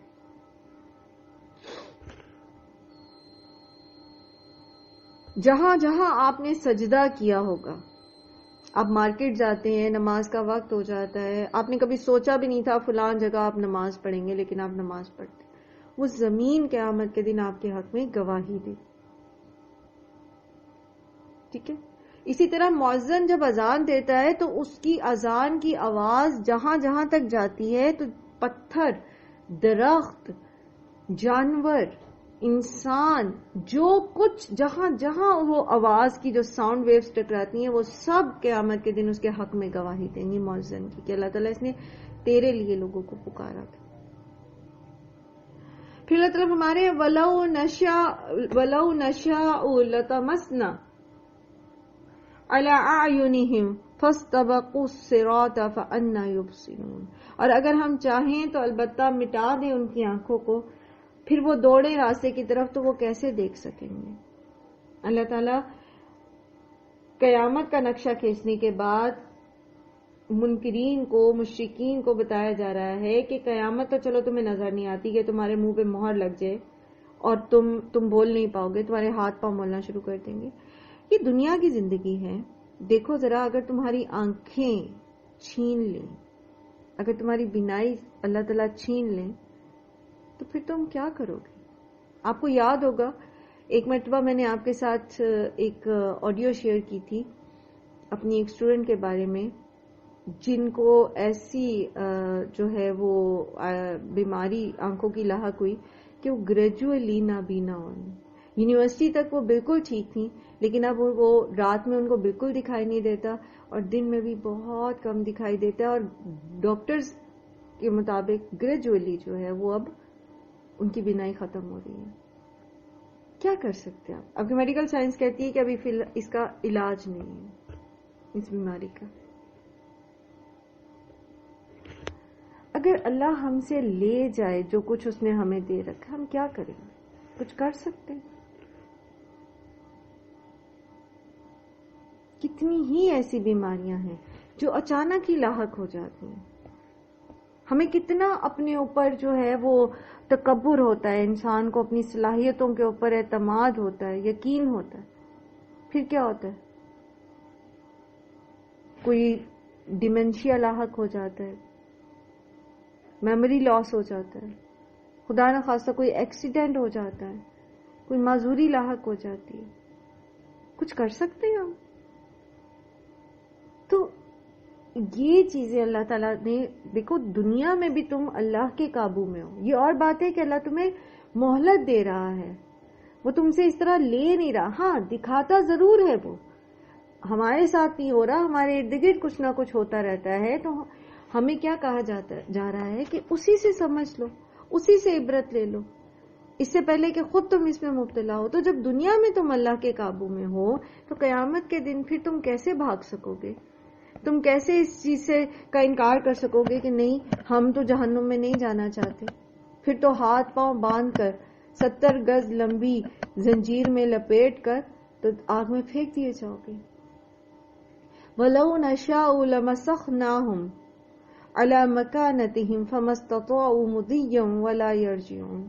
جہاں جہاں آپ نے سجدہ کیا ہوگا، آپ مارکیٹ جاتے ہیں، نماز کا وقت ہو جاتا ہے، آپ نے کبھی سوچا بھی نہیں تھا فلان جگہ آپ نماز پڑھیں گے، لیکن آپ نماز پڑھتے ہیں، وہ زمین قیامت کے دن آپ کے حق میں گواہی دے. ٹھیک ہے. اسی طرح مؤذن جب اذان دیتا ہے تو اس کی اذان کی آواز جہاں جہاں تک جاتی ہے، تو پتھر، درخت، جانور، انسان، جو کچھ جہاں جہاں وہ آواز کی جو ساؤنڈ ویوز ٹکراتی ہیں، وہ سب قیامت کے دن اس کے حق میں گواہی دیں گی مؤذن کی کہ اللہ تعالیٰ اس نے تیرے لیے لوگوں کو پکارا تھا. پھر اللہ تعالیٰ ہمارے وَلَوْ نَشَاءُ لَطَمَسْنَا عَلَىٰ أَعْيُنِهِمْ فَاسْتَبَقُوا الصِّرَاطَ فَأَنَّىٰ يُبْصِرُونَ. اور اگر ہم چاہیں تو البتہ مٹا دیں ان کی آنکھوں کو، پھر وہ دوڑے راستے کی طرف، تو وہ کیسے دیکھ سکیں گے. اللہ تعالیٰ قیامت کا نقشہ کھینچنے کے بعد منکرین کو، مشرکین کو بتایا جا رہا ہے کہ قیامت تو چلو تمہیں نظر نہیں آتی، کہ تمہارے منہ پہ مہر لگ جائے اور تم بول نہیں پاؤ گے، تمہارے ہاتھ پاؤں مولنا شروع کر دیں گے. یہ دنیا کی زندگی ہے. دیکھو ذرا، اگر تمہاری آنکھیں چھین لیں، اگر تمہاری بینائی اللہ تعالیٰ چھین لیں، تو پھر تم کیا کرو گے؟ آپ کو یاد ہوگا ایک مرتبہ میں نے آپ کے ساتھ ایک آڈیو شیئر کی تھی اپنی ایک اسٹوڈنٹ کے بارے میں، جن کو ایسی جو ہے وہ بیماری آنکھوں کی لاحق ہوئی کہ وہ گریجولی نابینا ہوئی. یونیورسٹی تک وہ بالکل ٹھیک تھی، لیکن اب وہ رات میں ان کو بالکل دکھائی نہیں دیتا اور دن میں بھی بہت کم دکھائی دیتا ہے، اور ڈاکٹرز کے مطابق گریجولی جو ہے وہ اب ان کی بینائی ختم ہو رہی ہے. کیا کر سکتے ہیں آپ؟ اب میڈیکل سائنس کہتی ہے کہ ابھی اس کا علاج نہیں ہے، اس بیماری کا. اگر اللہ ہم سے لے جائے جو کچھ اس نے ہمیں دے رکھا، ہم کیا کریں گے؟ کچھ کر سکتے ہیں؟ کتنی ہی ایسی بیماریاں ہیں جو اچانک ہی لاحق ہو جاتی ہیں. ہمیں کتنا اپنے اوپر جو ہے وہ تکبر ہوتا ہے، انسان کو اپنی صلاحیتوں کے اوپر اعتماد ہوتا ہے، یقین ہوتا ہے، پھر کیا ہوتا ہے؟ کوئی ڈیمنشیا لاحق ہو جاتا ہے، میموری لاس ہو جاتا ہے، خدا نہ خواستہ کوئی ایکسیڈنٹ ہو جاتا ہے، کوئی معذوری لاحق ہو جاتی ہے. کچھ کر سکتے ہیں ہم؟ تو یہ چیزیں اللہ تعالیٰ نے، دیکھو دنیا میں بھی تم اللہ کے قابو میں ہو. یہ اور بات ہے کہ اللہ تمہیں مہلت دے رہا ہے، وہ تم سے اس طرح لے نہیں رہا. ہاں دکھاتا ضرور ہے، وہ ہمارے ساتھ نہیں ہو رہا، ہمارے ارد گرد کچھ نہ کچھ ہوتا رہتا ہے. تو ہمیں کیا کہا جا رہا ہے کہ اسی سے سمجھ لو، اسی سے عبرت لے لو، اس سے پہلے کہ خود تم اس میں مبتلا ہو. تو جب دنیا میں تم اللہ کے قابو میں ہو تو قیامت کے دن پھر تم کیسے بھاگ سکو گے؟ تم کیسے اس چیز سے کا انکار کر سکو گے کہ نہیں ہم تو جہنم میں نہیں جانا چاہتے؟ پھر تو ہاتھ پاؤں باندھ کر 70 گز لمبی زنجیر میں لپیٹ کر تو آگ میں پھینک دیے جاؤ گے. وَلَوْ نَشَاءُ لَمَسَخْنَاهُمْ عَلَى مَكَانَتِهِمْ فَمَا اسْتَطَاعُوا مُضِيًّا وَلَا يَرْجِعُونَ.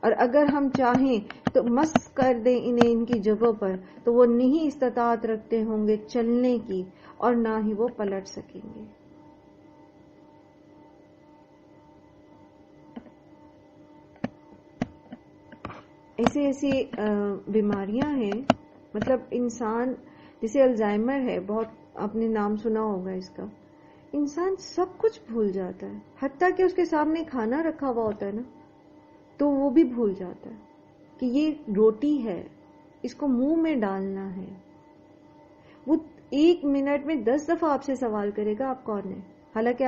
اور اگر ہم چاہیں تو مس کر دیں انہیں ان کی جگہوں پر، تو وہ نہیں استطاعت رکھتے ہوں گے چلنے کی اور نہ ہی وہ پلٹ سکیں گے. ایسی بیماریاں ہیں، مطلب انسان جسے الزائمر ہے، بہت آپ نے نام سنا ہوگا اس کا. انسان سب کچھ بھول جاتا ہے، حتیٰ کہ اس کے سامنے کھانا رکھا ہوا ہوتا ہے نا تو وہ بھی بھول جاتا ہے کہ یہ روٹی ہے، اس کو منہ میں ڈالنا ہے. وہ 1 منٹ میں 10 دفعہ آپ سے سوال کرے گا آپ کون ہیں، حالانکہ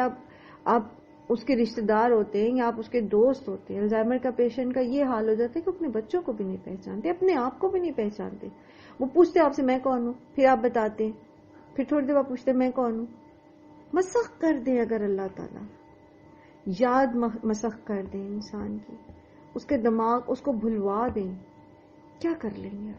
آپ اس کے رشتہ دار ہوتے ہیں یا آپ اس کے دوست ہوتے ہیں. الزائمر کا پیشنٹ کا یہ حال ہو جاتا ہے کہ اپنے بچوں کو بھی نہیں پہچانتے، اپنے آپ کو بھی نہیں پہچانتے. وہ پوچھتے آپ سے میں کون ہوں، پھر آپ بتاتے ہیں، پھر تھوڑی دیر بعد پوچھتے میں کون ہوں. مسخ کر دیں اگر اللہ تعالیٰ، یاد مسخ کر دیں انسان کی، اس کے دماغ اس کو بھلوا دیں، کیا کر لیں گے؟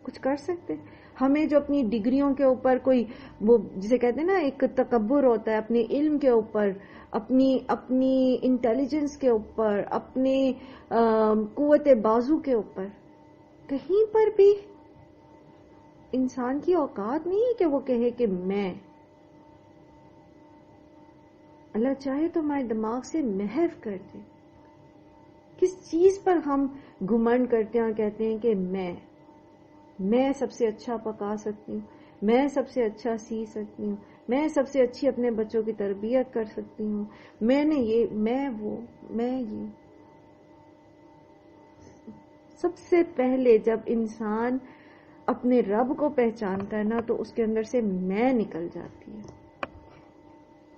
کچھ کر سکتے؟ ہمیں جو اپنی ڈگریوں کے اوپر کوئی وہ جسے کہتے ہیں نا ایک تکبر ہوتا ہے، اپنے علم کے اوپر، اپنی انٹیلیجنس کے اوپر، اپنے قوت بازو کے اوپر، کہیں پر بھی انسان کی اوقات نہیں ہے کہ وہ کہے کہ میں. اللہ چاہے تو ہمارے دماغ سے محو کر دے. کس چیز پر ہم گھمنڈ کرتے ہیں اور کہتے ہیں کہ میں سب سے اچھا پکا سکتی ہوں، میں سب سے اچھا سی سکتی ہوں، میں سب سے اچھی اپنے بچوں کی تربیت کر سکتی ہوں، میں نے یہ، میں وہ، میں یہ. سب سے پہلے جب انسان اپنے رب کو پہچانتا ہے نا تو اس کے اندر سے میں نکل جاتی ہے،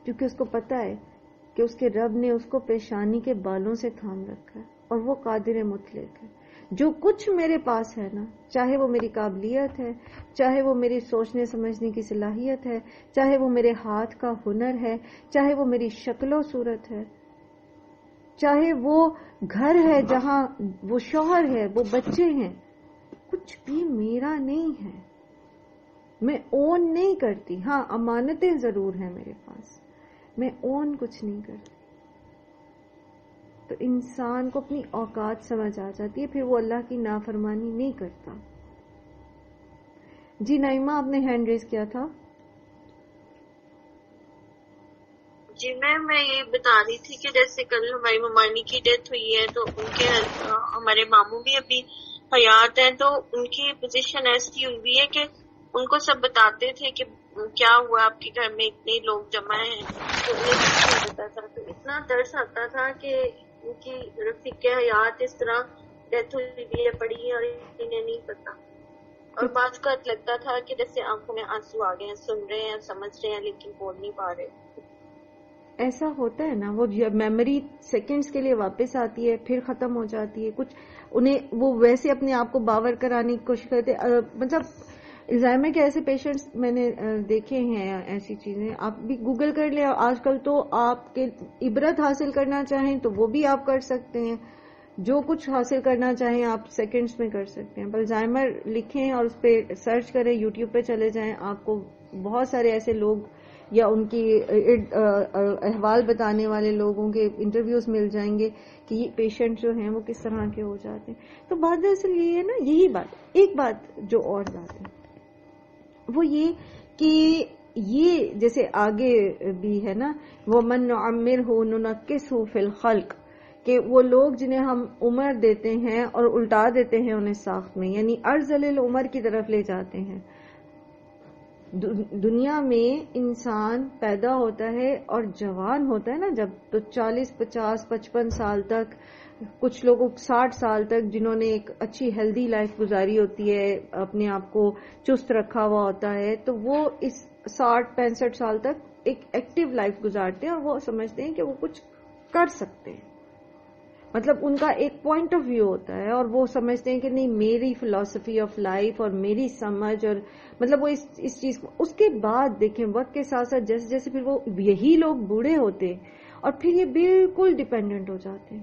کیونکہ اس کو پتا ہے کہ اس کے رب نے اس کو پیشانی کے بالوں سے تھام رکھا ہے اور وہ قادر مطلق ہے. جو کچھ میرے پاس ہے نا، چاہے وہ میری قابلیت ہے، چاہے وہ میری سوچنے سمجھنے کی صلاحیت ہے، چاہے وہ میرے ہاتھ کا ہنر ہے، چاہے وہ میری شکل و صورت ہے، چاہے وہ گھر ہے جہاں وہ شوہر ہے، وہ بچے ہیں، کچھ بھی میرا نہیں ہے. میں اون نہیں کرتی. ہاں امانتیں ضرور ہیں میرے پاس، میں اون کچھ نہیں کرتی. تو انسان کو اپنی اوقات سمجھ آ جاتی ہے، پھر وہ اللہ کی نافرمانی نہیں کرتا. جی نائمہ آپ نے ہینڈ ریز کیا تھا. جی میم میں یہ بتا رہی تھی کہ جیسے کل ہماری ممانی کی ڈیتھ ہوئی ہے تو ان کے ہمارے ماموں بھی ابھی حیات ہیں، تو ان کی پوزیشن ایسی ہوئی ہے کہ ان کو سب بتاتے تھے کہ کیا ہوا آپ کے گھر میں اتنے لوگ جمع ہیں، تو انہیں کچھ نہیں پتا تھا. تو اتنا ترس آتا تھا کہ ان کی رفیق حیات اس طرح ڈیتھ ہوئی ہے پڑی ہے اور انہیں نہیں پتا. اور بعض کا لگتا تھا کہ جیسے آنکھوں میں آنسو آ گئے ہیں، سن رہے ہیں سمجھ رہے ہیں لیکن بول نہیں پا رہے. ایسا ہوتا ہے نا، وہ میموری سیکنڈز کے لیے واپس آتی ہے پھر ختم ہو جاتی ہے. کچھ انہیں وہ ویسے اپنے آپ کو باور کرانے کی کوشش کرتے. مطلب الزائمر کے ایسے پیشنٹس میں نے دیکھے ہیں. ایسی چیزیں آپ بھی گوگل کر لیں. آج کل تو آپ کے عبرت حاصل کرنا چاہیں تو وہ بھی آپ کر سکتے ہیں، جو کچھ حاصل کرنا چاہیں آپ سیکنڈز میں کر سکتے ہیں. الزائمر لکھیں اور اس پہ سرچ کریں، یوٹیوب پہ چلے جائیں، آپ کو بہت سارے ایسے لوگ یا ان کی احوال بتانے والے لوگوں کے انٹرویوز مل جائیں گے کہ یہ پیشنٹ جو ہیں وہ کس طرح کے ہو جاتے ہیں. تو بات دراصل یہ ہے نا، یہی بات ایک بات جو اور بات ہے وہ یہ کہ یہ جیسے آگے بھی ہے نا، وَمَن نُعَمِّرْهُ نُنَكِّسْهُ فِي الْخَلْقِ، کہ وہ لوگ جنہیں ہم عمر دیتے ہیں اور الٹا دیتے ہیں انہیں ساخت میں، یعنی ارذل العمر کی طرف لے جاتے ہیں. دنیا میں انسان پیدا ہوتا ہے اور جوان ہوتا ہے نا جب، تو 40 50 55 سال تک، کچھ لوگوں 60 سال تک جنہوں نے ایک اچھی ہیلدی لائف گزاری ہوتی ہے، اپنے آپ کو چست رکھا ہوا ہوتا ہے، تو وہ اس 60 65 سال تک ایک ایکٹیو لائف گزارتے ہیں اور وہ سمجھتے ہیں کہ وہ کچھ کر سکتے ہیں. مطلب ان کا ایک پوائنٹ آف ویو ہوتا ہے اور وہ سمجھتے ہیں کہ نہیں میری فلسفی آف لائف اور میری سمجھ، اور مطلب وہ اس چیز کو. اس کے بعد دیکھیں وقت کے ساتھ ساتھ جیسے جیسے پھر وہ یہی لوگ بوڑھے ہوتے ہیں اور پھر یہ بالکل ڈیپینڈنٹ ہو جاتے ہیں،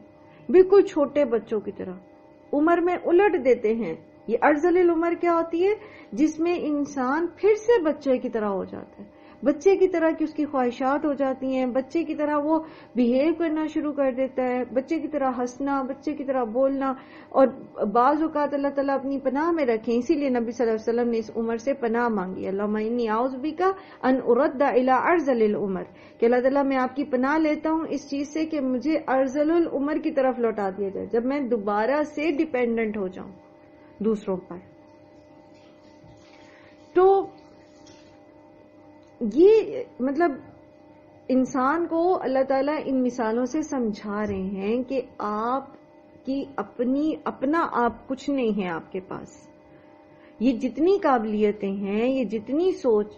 بالکل چھوٹے بچوں کی طرح عمر میں الٹ دیتے ہیں. یہ ارذل العمر کیا ہوتی ہے؟ جس میں انسان پھر سے بچے کی طرح ہو جاتا ہے، بچے کی طرح کی اس کی خواہشات ہو جاتی ہیں، بچے کی طرح وہ بیہیو کرنا شروع کر دیتا ہے، بچے کی طرح ہنسنا، بچے کی طرح بولنا. اور بعض اوقات اللہ تعالیٰ اپنی پناہ میں رکھیں، اسی لیے نبی صلی اللہ علیہ وسلم نے اس عمر سے پناہ مانگی. اللہم انی اعوذ بک ان ارد الی ارذل العمر، کہ اللہ تعالیٰ میں آپ کی پناہ لیتا ہوں اس چیز سے کہ مجھے ارذل العمر کی طرف لوٹا دیا جائے، جب میں دوبارہ سے ڈیپینڈنٹ ہو جاؤں دوسروں پر. تو یہ مطلب انسان کو اللہ تعالیٰ ان مثالوں سے سمجھا رہے ہیں کہ آپ کی اپنا آپ کچھ نہیں ہے آپ کے پاس. یہ جتنی قابلیتیں ہیں، یہ جتنی سوچ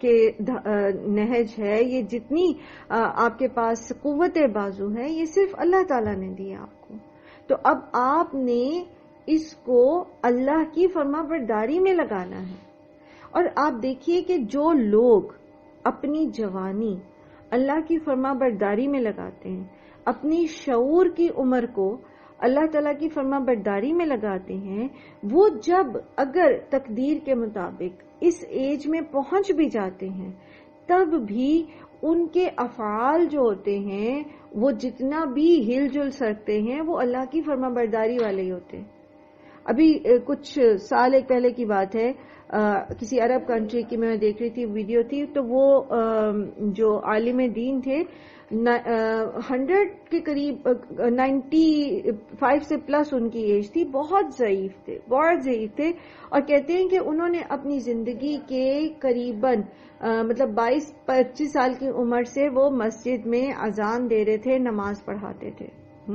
کے نہج ہے، یہ جتنی آپ کے پاس قوت بازو ہے، یہ صرف اللہ تعالیٰ نے دی آپ کو. تو اب آپ نے اس کو اللہ کی فرما برداری میں لگانا ہے. اور آپ دیکھیے کہ جو لوگ اپنی جوانی اللہ کی فرما برداری میں لگاتے ہیں، اپنی شعور کی عمر کو اللہ تعالیٰ کی فرما برداری میں لگاتے ہیں، وہ جب اگر تقدیر کے مطابق اس ایج میں پہنچ بھی جاتے ہیں، تب بھی ان کے افعال جو ہوتے ہیں وہ جتنا بھی ہل جل سکتے ہیں وہ اللہ کی فرما برداری والے ہی ہوتے ہیں. ابھی کچھ سال ایک پہلے کی بات ہے، کسی عرب کنٹری کی میں دیکھ رہی تھی، ویڈیو تھی، تو وہ جو عالم دین تھے 100 کے قریب 95 سے پلس ان کی ایج تھی، بہت ضعیف تھے اور کہتے ہیں کہ انہوں نے اپنی زندگی کے قریباً مطلب 22-25 سال کی عمر سے وہ مسجد میں اذان دے رہے تھے، نماز پڑھاتے تھے،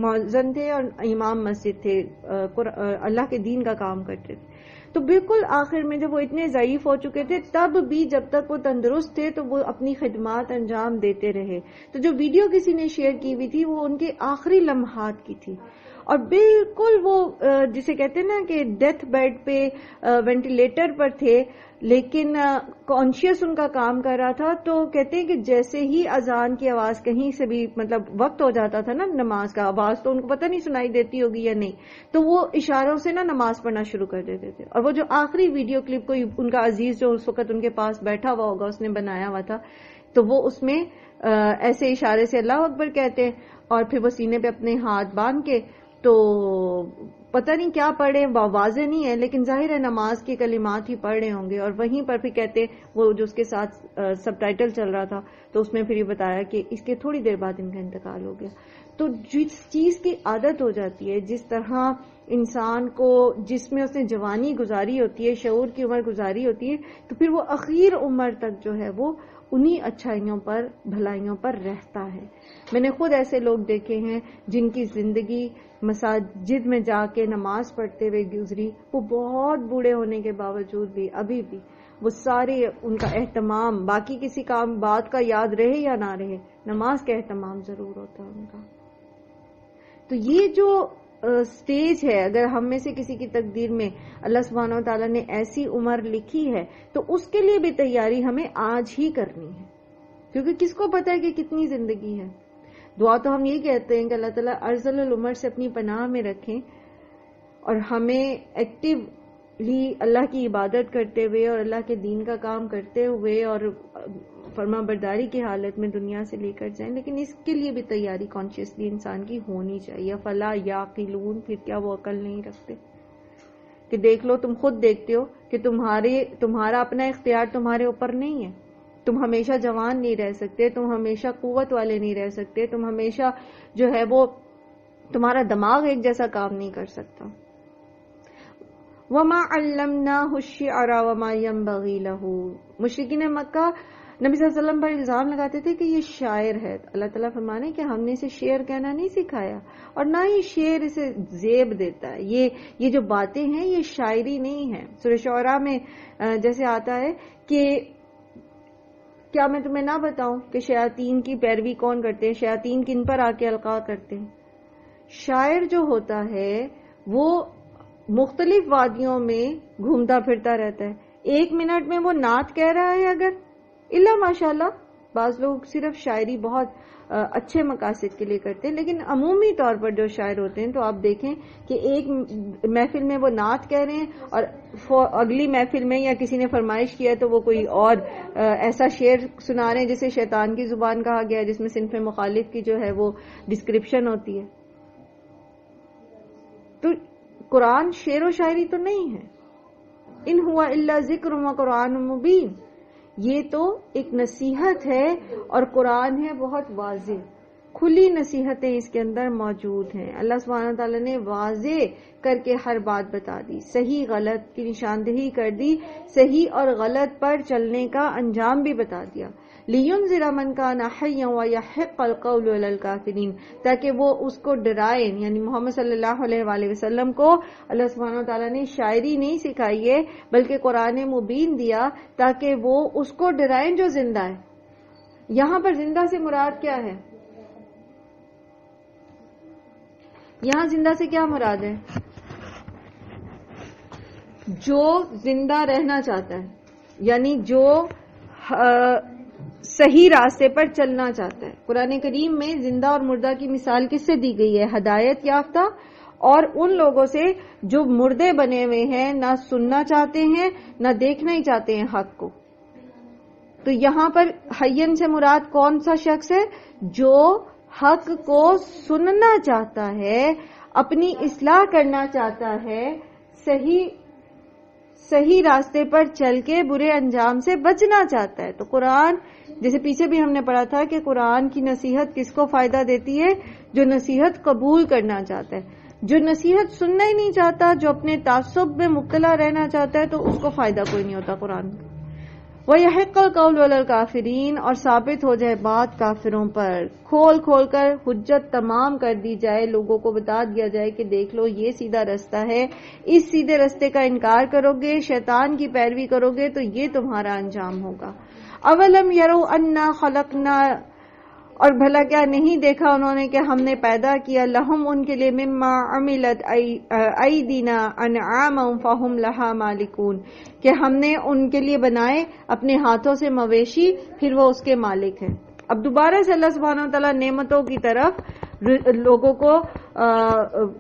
مؤذن تھے اور امام مسجد تھے، اللہ کے دین کا کام کرتے تھے. تو بالکل آخر میں جب وہ اتنے ضعیف ہو چکے تھے، تب بھی جب تک وہ تندرست تھے تو وہ اپنی خدمات انجام دیتے رہے. تو جو ویڈیو کسی نے شیئر کی ہوئی تھی وہ ان کے آخری لمحات کی تھی، اور بالکل وہ جسے کہتے ہیں نا کہ ڈیتھ بیڈ پہ وینٹیلیٹر پر تھے، لیکن کانشیس ان کا کام کر رہا تھا. تو کہتے ہیں کہ جیسے ہی اذان کی آواز کہیں سے بھی مطلب وقت ہو جاتا تھا نا نماز کا، آواز تو ان کو پتہ نہیں سنائی دیتی ہوگی یا نہیں، تو وہ اشاروں سے نا نماز پڑھنا شروع کر دیتے تھے. اور وہ جو آخری ویڈیو کلپ کوئی ان کا عزیز جو اس وقت ان کے پاس بیٹھا ہوا ہوگا اس نے بنایا ہوا تھا، تو وہ اس میں ایسے اشارے سے اللہ اکبر کہتے ہیں اور پھر وہ سینے پہ اپنے ہاتھ باندھ کے، تو پتہ نہیں کیا پڑھے، واضح نہیں ہے، لیکن ظاہر ہے نماز کے کلمات ہی پڑھ رہے ہوں گے. اور وہیں پر پھر کہتے وہ جو اس کے ساتھ سب ٹائٹل چل رہا تھا تو اس میں پھر یہ بتایا کہ اس کے تھوڑی دیر بعد ان کا انتقال ہو گیا. تو جس چیز کی عادت ہو جاتی ہے، جس طرح انسان کو جس میں اس نے جوانی گزاری ہوتی ہے، شعور کی عمر گزاری ہوتی ہے، تو پھر وہ اخیر عمر تک جو ہے وہ انہی اچھائیوں پر بھلائیوں پر رہتا ہے. میں نے خود ایسے لوگ دیکھے ہیں جن کی زندگی مساجد میں جا کے نماز پڑھتے ہوئے گزری، وہ بہت بوڑھے ہونے کے باوجود بھی ابھی بھی وہ سارے ان کا اہتمام، باقی کسی کام بات کا یاد رہے یا نہ رہے، نماز کا اہتمام ضرور ہوتا ہے ان کا. تو یہ جو سٹیج ہے، اگر ہم میں سے کسی کی تقدیر میں اللہ سبحانہ و تعالیٰ نے ایسی عمر لکھی ہے تو اس کے لیے بھی تیاری ہمیں آج ہی کرنی ہے، کیونکہ کس کو پتا ہے کہ کتنی زندگی ہے. دعا تو ہم یہی کہتے ہیں کہ اللہ تعالیٰ ارذل العمر سے اپنی پناہ میں رکھیں اور ہمیں ایکٹیولی اللہ کی عبادت کرتے ہوئے اور اللہ کے دین کا کام کرتے ہوئے اور فرما برداری کی حالت میں دنیا سے لے کر جائیں. لیکن اس کے لیے بھی تیاری کانشیسلی انسان کی ہونی چاہیے. فلا یعقلون، پھر کیا وہ عقل نہیں رکھتے؟ کہ دیکھ لو، تم خود دیکھتے ہو کہ تمہارا اپنا اختیار تمہارے اوپر نہیں ہے. تم ہمیشہ جوان نہیں رہ سکتے، تم ہمیشہ قوت والے نہیں رہ سکتے، تم ہمیشہ جو ہے وہ تمہارا دماغ ایک جیسا کام نہیں کر سکتا. وما علمناه الشعر وما ينبغي له. مشرکین مکہ نبی صلی اللہ علیہ وسلم پر الزام لگاتے تھے کہ یہ شاعر ہے. اللہ تعالیٰ فرمانے کہ ہم نے اسے شعر کہنا نہیں سکھایا اور نہ ہی شعر اسے زیب دیتا ہے. یہ جو باتیں ہیں یہ شاعری نہیں ہے. سورہ شعراء میں جیسے آتا ہے کہ کیا میں تمہیں نہ بتاؤں کہ شیاطین کی پیروی کون کرتے ہیں, شیاطین کن پر آ کے القاء کرتے ہیں. شاعر جو ہوتا ہے وہ مختلف وادیوں میں گھومتا پھرتا رہتا ہے. 1 منٹ میں وہ نعت کہہ رہا ہے اگر اللہ ماشاءاللہ. بعض لوگ صرف شاعری بہت اچھے مقاصد کے لیے کرتے ہیں, لیکن عمومی طور پر جو شاعر ہوتے ہیں تو آپ دیکھیں کہ ایک محفل میں وہ نعت کہہ رہے ہیں اور اگلی محفل میں یا کسی نے فرمائش کیا تو وہ کوئی اور ایسا شعر سنا رہے ہیں جسے شیطان کی زبان کہا گیا ہے, جس میں صنف مخالف کی جو ہے وہ ڈسکرپشن ہوتی ہے. تو قرآن شعر و شاعری تو نہیں ہے. ان ہوا الا ذکر و قرآن مبین, یہ تو ایک نصیحت ہے اور قرآن ہے بہت واضح. کھلی نصیحتیں اس کے اندر موجود ہیں. اللہ سبحانہ وتعالیٰ نے واضح کر کے ہر بات بتا دی, صحیح غلط کی نشاندہی کر دی, صحیح اور غلط پر چلنے کا انجام بھی بتا دیا. لِيُنذِرَ مَنْ كَانَ حَيًّا وَيَحِقَّ الْقَوْلُ عَلَى الْكَافِرِينَ, تاکہ وہ اس کو ڈرائیں. یعنی محمد صلی اللہ علیہ وآلہ وسلم کو اللہ سبحانہ وتعالیٰ نے شاعری نہیں سکھائی ہے بلکہ قرآن مبین دیا تاکہ وہ اس کو ڈرائیں جو زندہ ہے. یہاں پر زندہ سے مراد کیا ہے؟ یہاں زندہ سے کیا مراد ہے؟ جو زندہ رہنا چاہتا ہے, یعنی جو صحیح راستے پر چلنا چاہتا ہے. قرآن کریم میں زندہ اور مردہ کی مثال کس سے دی گئی ہے؟ ہدایت یافتہ اور ان لوگوں سے جو مردے بنے ہوئے ہیں, نہ سننا چاہتے ہیں نہ دیکھنا ہی چاہتے ہیں حق کو. تو یہاں پر حین سے مراد کون سا شخص ہے؟ جو حق کو سننا چاہتا ہے, اپنی اصلاح کرنا چاہتا ہے, صحیح راستے پر چل کے برے انجام سے بچنا چاہتا ہے. تو قرآن, جیسے پیچھے بھی ہم نے پڑھا تھا کہ قرآن کی نصیحت کس کو فائدہ دیتی ہے؟ جو نصیحت قبول کرنا چاہتا ہے. جو نصیحت سننا ہی نہیں چاہتا, جو اپنے تعصب میں مبتلا رہنا چاہتا ہے, تو اس کو فائدہ کوئی نہیں ہوتا قرآن کا. وَيَحِقَّ الْقَوْلُ عَلَى الْكَافِرِينَ, اور ثابت ہو جائے بات کافروں پر. کھول کر حجت تمام کر دی جائے, لوگوں کو بتا دیا جائے کہ دیکھ لو یہ سیدھا رستہ ہے, اس سیدھے رستے کا انکار کرو گے, شیطان کی پیروی کرو گے تو یہ تمہارا انجام ہوگا. اولم یروا انا خلقنا, اور بھلا کیا نہیں دیکھا انہوں نے کہ ہم نے پیدا کیا, لہم ان کے لیے, مما عملت ایدینا انعاما فہم لہا مالکون, کہ ہم نے ان کے لیے بنائے اپنے ہاتھوں سے مویشی, پھر وہ اس کے مالک ہیں. اب دوبارہ سے اللہ سبحانہ وتعالیٰ نعمتوں کی طرف لوگوں کو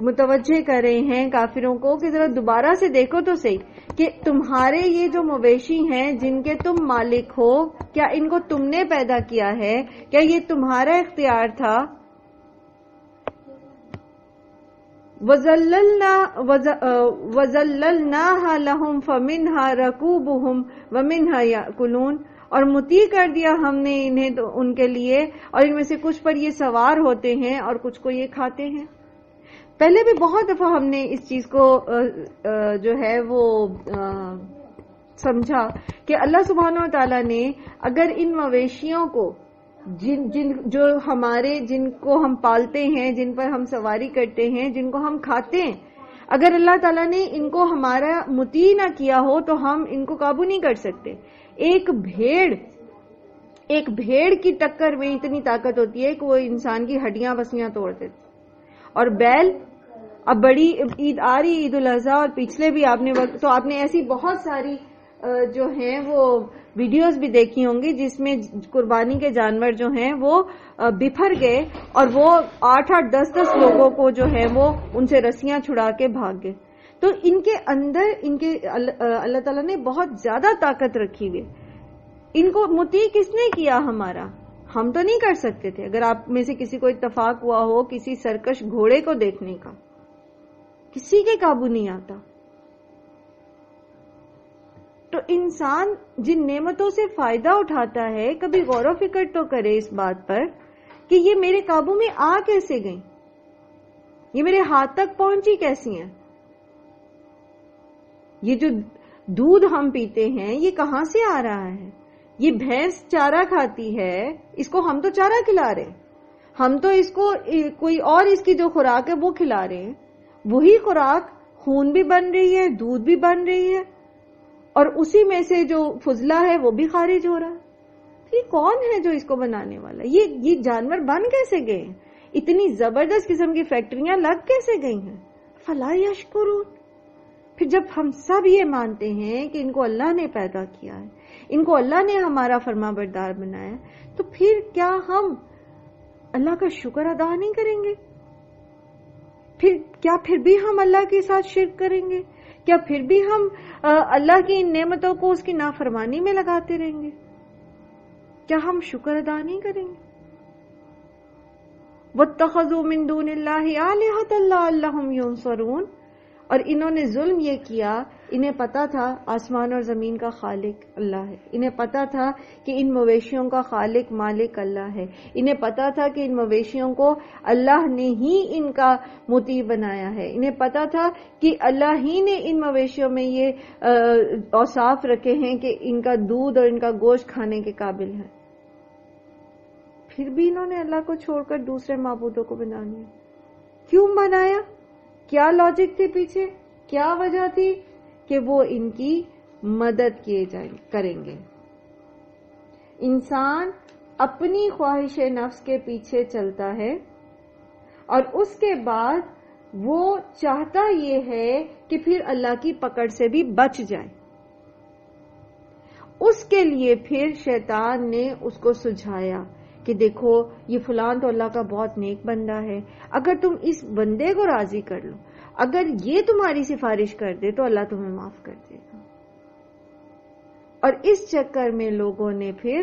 متوجہ کر رہے ہیں, کافروں کو, کہ ذرا دوبارہ سے دیکھو تو صحیح کہ تمہارے یہ جو مویشی ہیں جن کے تم مالک ہو, کیا ان کو تم نے پیدا کیا ہے؟ کیا یہ تمہارا اختیار تھا؟ وَذَلَّلْنَاهَا لَهُمْ فَمِنْهَا رَكُوبُهُمْ وَمِنْهَا يَأْكُلُونَ, اور مطیع کر دیا ہم نے انہیں تو ان کے لیے, اور ان میں سے کچھ پر یہ سوار ہوتے ہیں اور کچھ کو یہ کھاتے ہیں. پہلے بھی بہت دفعہ ہم نے اس چیز کو جو ہے وہ سمجھا کہ اللہ سبحانہ وتعالیٰ نے اگر ان مویشیوں کو جو ہمارے, جن کو ہم پالتے ہیں, جن پر ہم سواری کرتے ہیں, جن کو ہم کھاتے ہیں, اگر اللہ تعالیٰ نے ان کو ہمارا مطیع نہ کیا ہو تو ہم ان کو قابو نہیں کر سکتے. ایک بھیڑ کی ٹکر میں اتنی طاقت ہوتی ہے کہ وہ انسان کی ہڈیاں بسیاں توڑ دیتی. اور بیل, اب بڑی عید آ رہی, عید الاضحیٰ, اور پچھلے بھی آپ نے ایسی بہت ساری جو ہیں وہ ویڈیوز بھی دیکھی ہوں گی جس میں قربانی کے جانور جو ہیں وہ بفر گئے اور وہ 8-8, 10-10 لوگوں کو جو ہے وہ ان سے رسیاں چھڑا کے بھاگ گئے. تو ان کے اندر اللہ تعالیٰ نے بہت زیادہ طاقت رکھی ہوئی. ان کو مطیع کس نے کیا ہمارا؟ ہم تو نہیں کر سکتے تھے. اگر آپ میں سے کسی کو اتفاق ہوا ہو کسی سرکش گھوڑے کو دیکھنے کا, کسی کے قابو نہیں آتا. تو انسان جن نعمتوں سے فائدہ اٹھاتا ہے کبھی غور و فکر تو کرے اس بات پر کہ یہ میرے قابو میں آ کیسے گئیں, یہ میرے ہاتھ تک پہنچی کیسی ہیں. یہ جو دودھ ہم پیتے ہیں یہ کہاں سے آ رہا ہے؟ یہ بھینس چارہ کھاتی ہے، اس کو ہم تو چارہ کھلا رہے ہیں، ہم تو اس کو کوئی اور اس کی جو خوراک ہے وہ کھلا رہے ہیں، وہی خوراک خون بھی بن رہی ہے، دودھ بھی بن رہی ہے، اور اسی میں سے جو فضلہ ہے وہ بھی خارج ہو رہا ہے. یہ کون ہے جو اس کو بنانے والا؟ یہ جانور بن کیسے گئے ہیں؟ اتنی زبردست قسم کی فیکٹریاں لگ کیسے گئی ہیں؟ فلا یشکرون. پھر جب ہم سب یہ مانتے ہیں کہ ان کو اللہ نے پیدا کیا ہے، ان کو اللہ نے ہمارا فرما بردار بنایا، تو پھر کیا ہم اللہ کا شکر ادا نہیں کریں گے؟ پھر بھی ہم اللہ کے ساتھ شرک کریں گے؟ کیا پھر بھی ہم اللہ کی ان نعمتوں کو اس کی نافرمانی میں لگاتے رہیں گے؟ کیا ہم شکر ادا نہیں کریں گے؟ وَاتَّخَذُوا مِن دُونِ اللَّهِ آلِهَةً لَعَلَّهُمْ يُنصَرُونَ. اور انہوں نے ظلم یہ کیا، انہیں پتا تھا آسمان اور زمین کا خالق اللہ ہے، انہیں پتا تھا کہ ان مویشیوں کا خالق مالک اللہ ہے، انہیں پتا تھا کہ ان مویشیوں کو اللہ نے ہی ان کا مطیع بنایا ہے، انہیں پتا تھا کہ اللہ ہی نے ان مویشیوں میں یہ اوصاف رکھے ہیں کہ ان کا دودھ اور ان کا گوشت کھانے کے قابل ہے. پھر بھی انہوں نے اللہ کو چھوڑ کر دوسرے معبودوں کو بنا لیا. کیوں بنایا؟ کیا لاجک تھی پیچھے؟ کیا وجہ تھی؟ کہ وہ ان کی مدد کریں گے. انسان اپنی خواہش نفس کے پیچھے چلتا ہے اور اس کے بعد وہ چاہتا یہ ہے کہ پھر اللہ کی پکڑ سے بھی بچ جائے. اس کے لیے پھر شیطان نے اس کو سجھایا کہ دیکھو یہ فلان تو اللہ کا بہت نیک بندہ ہے، اگر تم اس بندے کو راضی کر لو، اگر یہ تمہاری سفارش کر دے تو اللہ تمہیں معاف کر دے گا. اور اس چکر میں لوگوں نے پھر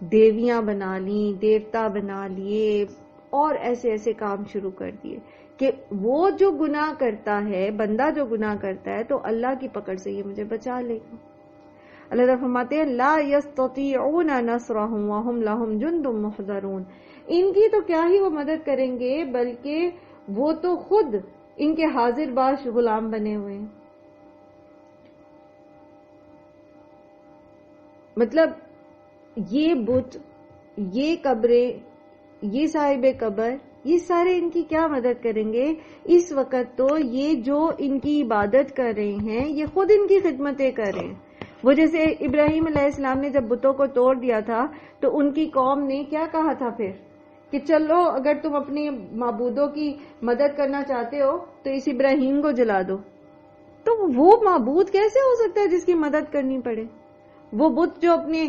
دیویاں بنا لی، دیوتا بنا لیے، اور ایسے ایسے کام شروع کر دیے کہ وہ جو گناہ کرتا ہے، بندہ جو گناہ کرتا ہے تو اللہ کی پکڑ سے یہ مجھے بچا لے گا. اللہ تعالیٰ فرماتے ہیں لا یستطیعون نصرہم وہم لہم جند محضرون. ان کی تو کیا ہی وہ مدد کریں گے، بلکہ وہ تو خود ان کے حاضر باش غلام بنے ہوئے ہیں. مطلب یہ بت، یہ قبریں، یہ صاحب قبر، یہ سارے ان کی کیا مدد کریں گے؟ اس وقت تو یہ جو ان کی عبادت کر رہے ہیں یہ خود ان کی خدمتیں کر رہے ہیں. وہ جیسے ابراہیم علیہ السلام نے جب بتوں کو توڑ دیا تھا تو ان کی قوم نے کیا کہا تھا پھر کہ چلو اگر تم اپنی معبودوں کی مدد کرنا چاہتے ہو تو اس ابراہیم کو جلا دو. تو وہ معبود کیسے ہو سکتا ہے جس کی مدد کرنی پڑے؟ وہ بت جو اپنے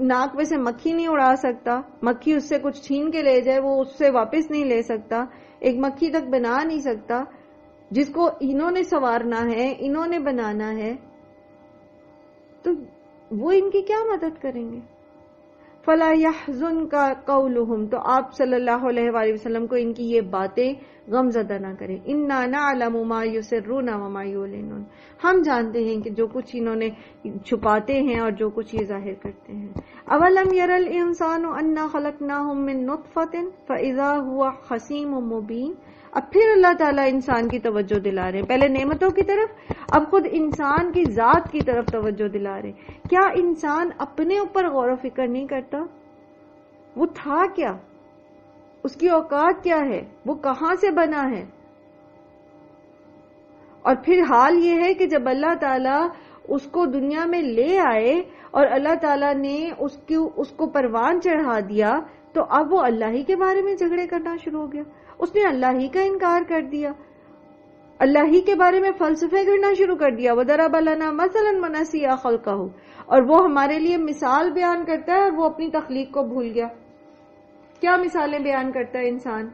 ناک میں سے مکھی نہیں اڑا سکتا، مکھی اس سے کچھ چھین کے لے جائے وہ اس سے واپس نہیں لے سکتا، ایک مکھی تک بنا نہیں سکتا، جس کو انہوں نے سنوارنا ہے، انہوں نے بنانا ہے، تو وہ ان کی کیا مدد کریں گے؟ فَلَا يَحْزُنْكَ قَوْلُهُمْ. تو آپ صلی اللہ علیہ وآلہ وسلم کو ان کی یہ باتیں غم زدہ نہ کریں. إِنَّا نَعْلَمُ مَا يُسِرُّونَ وَمَا يُعْلِنُونَ. ہم جانتے ہیں کہ جو کچھ انہوں نے چھپاتے ہیں اور جو کچھ یہ ظاہر کرتے ہیں. أَوَلَمْ يَرَ الْإِنسَانُ أَنَّا خَلَقْنَاهُ مِن نُطْفَةٍ فَإِذَا هُوَ خَصِيمٌ مُبِينٌ. اب پھر اللہ تعالیٰ انسان کی توجہ دلا رہے ہیں، پہلے نعمتوں کی طرف، اب خود انسان کی ذات کی طرف توجہ دلا رہے ہیں. کیا انسان اپنے اوپر غور و فکر نہیں کرتا؟ وہ تھا کیا؟ اس کی اوقات کیا ہے؟ وہ کہاں سے بنا ہے؟ اور پھر حال یہ ہے کہ جب اللہ تعالیٰ اس کو دنیا میں لے آئے اور اللہ تعالیٰ نے اس کو پروان چڑھا دیا تو اب وہ اللہ ہی کے بارے میں جھگڑے کرنا شروع ہو گیا. اس نے اللہ ہی کا انکار کر دیا، اللہ ہی کے بارے میں فلسفے کرنا شروع کر دیا. وَضَرَبَ لَنَا مَثَلًا وَنَسِیَ خَلْقَهُ. اور وہ ہمارے لیے مثال بیان کرتا ہے اور وہ اپنی تخلیق کو بھول گیا. کیا مثالیں بیان کرتا ہے انسان؟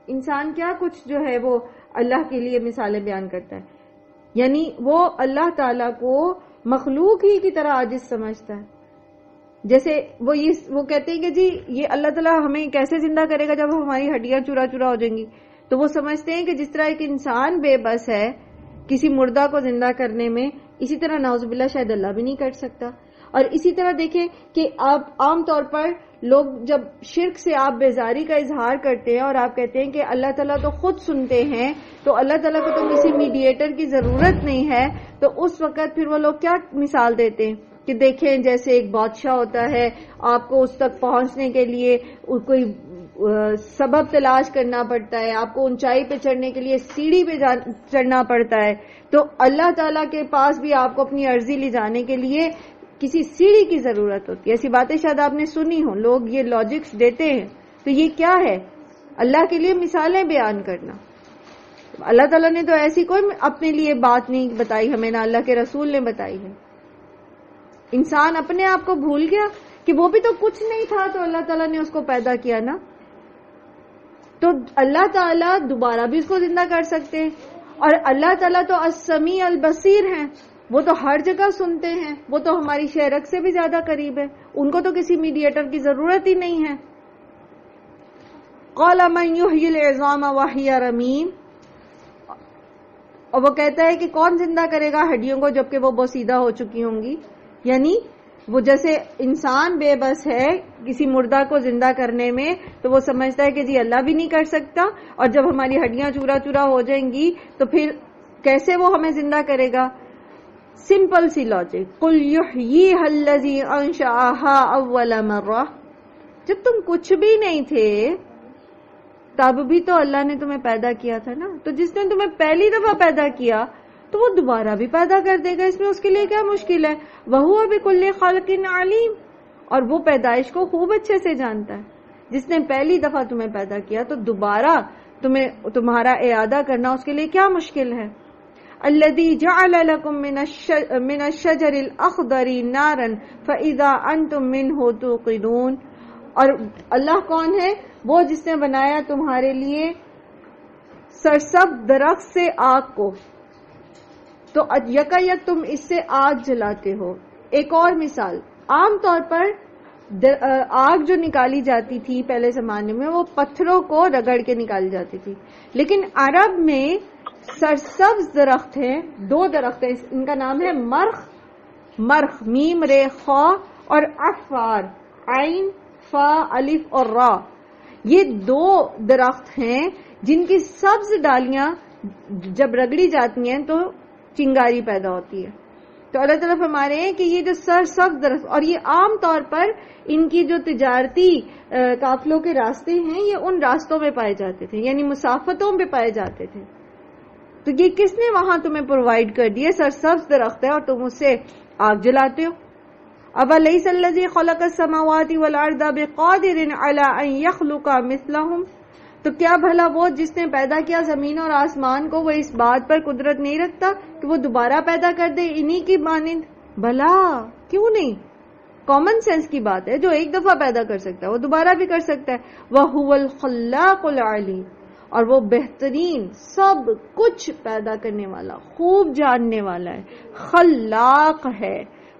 انسان کیا کچھ جو ہے وہ اللہ کے لیے مثالیں بیان کرتا ہے، یعنی وہ اللہ تعالیٰ کو مخلوق ہی کی طرح عاجز سمجھتا ہے. جیسے وہ کہتے ہیں کہ جی یہ اللہ تعالیٰ ہمیں کیسے زندہ کرے گا جب ہماری ہڈیاں چورا چورا ہو جائیں گی. تو وہ سمجھتے ہیں کہ جس طرح ایک انسان بے بس ہے کسی مردہ کو زندہ کرنے میں، اسی طرح نعوذ باللہ شاید اللہ بھی نہیں کر سکتا. اور اسی طرح دیکھیں کہ آپ عام طور پر لوگ جب شرک سے آپ بیزاری کا اظہار کرتے ہیں اور آپ کہتے ہیں کہ اللہ تعالیٰ تو خود سنتے ہیں، تو اللہ تعالیٰ کو تو کسی میڈیٹر کی ضرورت نہیں ہے، تو اس وقت پھر وہ لوگ کیا مثال دیتے ہیں کہ دیکھیں جیسے ایک بادشاہ ہوتا ہے، آپ کو اس تک پہنچنے کے لیے کوئی سبب تلاش کرنا پڑتا ہے، آپ کو اونچائی پہ چڑھنے کے لیے سیڑھی پہ چڑھنا پڑتا ہے، تو اللہ تعالیٰ کے پاس بھی آپ کو اپنی عرضی لے جانے کے لیے کسی سیڑھی کی ضرورت ہوتی ہے. ایسی باتیں شاید آپ نے سنی ہوں، لوگ یہ لاجکس دیتے ہیں. تو یہ کیا ہے؟ اللہ کے لیے مثالیں بیان کرنا. اللہ تعالیٰ نے تو ایسی کوئی اپنے لیے بات نہیں بتائی ہمیں، نہ اللہ کے رسول نے بتائی ہے. انسان اپنے آپ کو بھول گیا کہ وہ بھی تو کچھ نہیں تھا، تو اللہ تعالیٰ نے اس کو پیدا کیا نا. تو اللہ تعالیٰ دوبارہ بھی اس کو زندہ کر سکتے ہیں. اور اللہ تعالیٰ تو السمیع البصیر ہیں، وہ تو ہر جگہ سنتے ہیں، وہ تو ہماری شہرک سے بھی زیادہ قریب ہے، ان کو تو کسی میڈیٹر کی ضرورت ہی نہیں ہے. قال من یحیی العظام وہی رمیم، اور وہ کہتا ہے کہ کون زندہ کرے گا ہڈیوں کو جبکہ وہ بوسیدہ ہو چکی ہوں گی. یعنی وہ جیسے انسان بے بس ہے کسی مردہ کو زندہ کرنے میں، تو وہ سمجھتا ہے کہ جی اللہ بھی نہیں کر سکتا، اور جب ہماری ہڈیاں چورا چورا ہو جائیں گی تو پھر کیسے وہ ہمیں زندہ کرے گا. سمپل سی لاجک، قل یحییھا الذی انشأھا اول مرہ. جب تم کچھ بھی نہیں تھے تب بھی تو اللہ نے تمہیں پیدا کیا تھا نا. تو جس نے تمہیں پہلی دفعہ پیدا کیا تو وہ دوبارہ بھی پیدا کر دے گا، اس میں اس کے لیے کیا مشکل ہے. وَهُوَ بِكُلِّ خَلْقٍ عَلِيمٌ، اور وہ پیدائش کو خوب اچھے سے جانتا ہے. جس نے پہلی دفعہ تمہیں پیدا کیا تو دوبارہ تمہارا اعادہ کرنا اس کے لیے کیا مشکل ہے. الَّذِي جَعَلَ لَكُم مِّنَ الشَّجَرِ الْأَخْضَرِ نَارًا فَإِذَا أَنتُم مِّنْهُ تُوقِدُونَ. اور اللہ کون ہے؟ وہ جس نے بنایا تمہارے لیے سرسبز درخت سے آگ کو، تو یکا یک تم اس سے آگ جلاتے ہو. ایک اور مثال، عام طور پر آگ جو نکالی جاتی تھی پہلے زمانے میں وہ پتھروں کو رگڑ کے نکالی جاتی تھی، لیکن عرب میں سرسبز درخت ہیں، دو درخت ہیں، ان کا نام ہے مرخ میم رے خا، اور عفار عین فا الف اور را. یہ دو درخت ہیں جن کی سبز ڈالیاں جب رگڑی جاتی ہیں تو چنگاری پیدا ہوتی ہے. تو اللہ تعالیٰ فرما رہے ہیں کہ یہ جو سرسبز درخت، اور یہ عام طور پر ان کی جو تجارتی قافلوں کے راستے ہیں یہ ان راستوں میں پائے جاتے تھے، یعنی مسافتوں پہ پائے جاتے تھے. تو یہ کس نے وہاں تمہیں پرووائڈ کر دیے؟ سرسبز درخت ہے اور تم اس سے آگ جلاتے ہو. أَوَلَيْسَ الَّذِي خَلَقَ السَّمَاوَاتِ وَالْأَرْضَ بِقَادِرٍ عَلَىٰ أَن يَخْلُقَ مِثْلَهُمْ. تو کیا بھلا وہ جس نے پیدا کیا زمین اور آسمان کو، وہ اس بات پر قدرت نہیں رکھتا کہ وہ دوبارہ پیدا کر دے انہی کی مانند؟ بھلا کیوں نہیں، کامن سینس کی بات ہے. جو ایک دفعہ پیدا کر سکتا ہے وہ دوبارہ بھی کر سکتا ہے. وَهُوَ الْخَلَّاقُ الْعَلِيمُ، اور وہ بہترین سب کچھ پیدا کرنے والا، خوب جاننے والا ہے. خلاق ہے،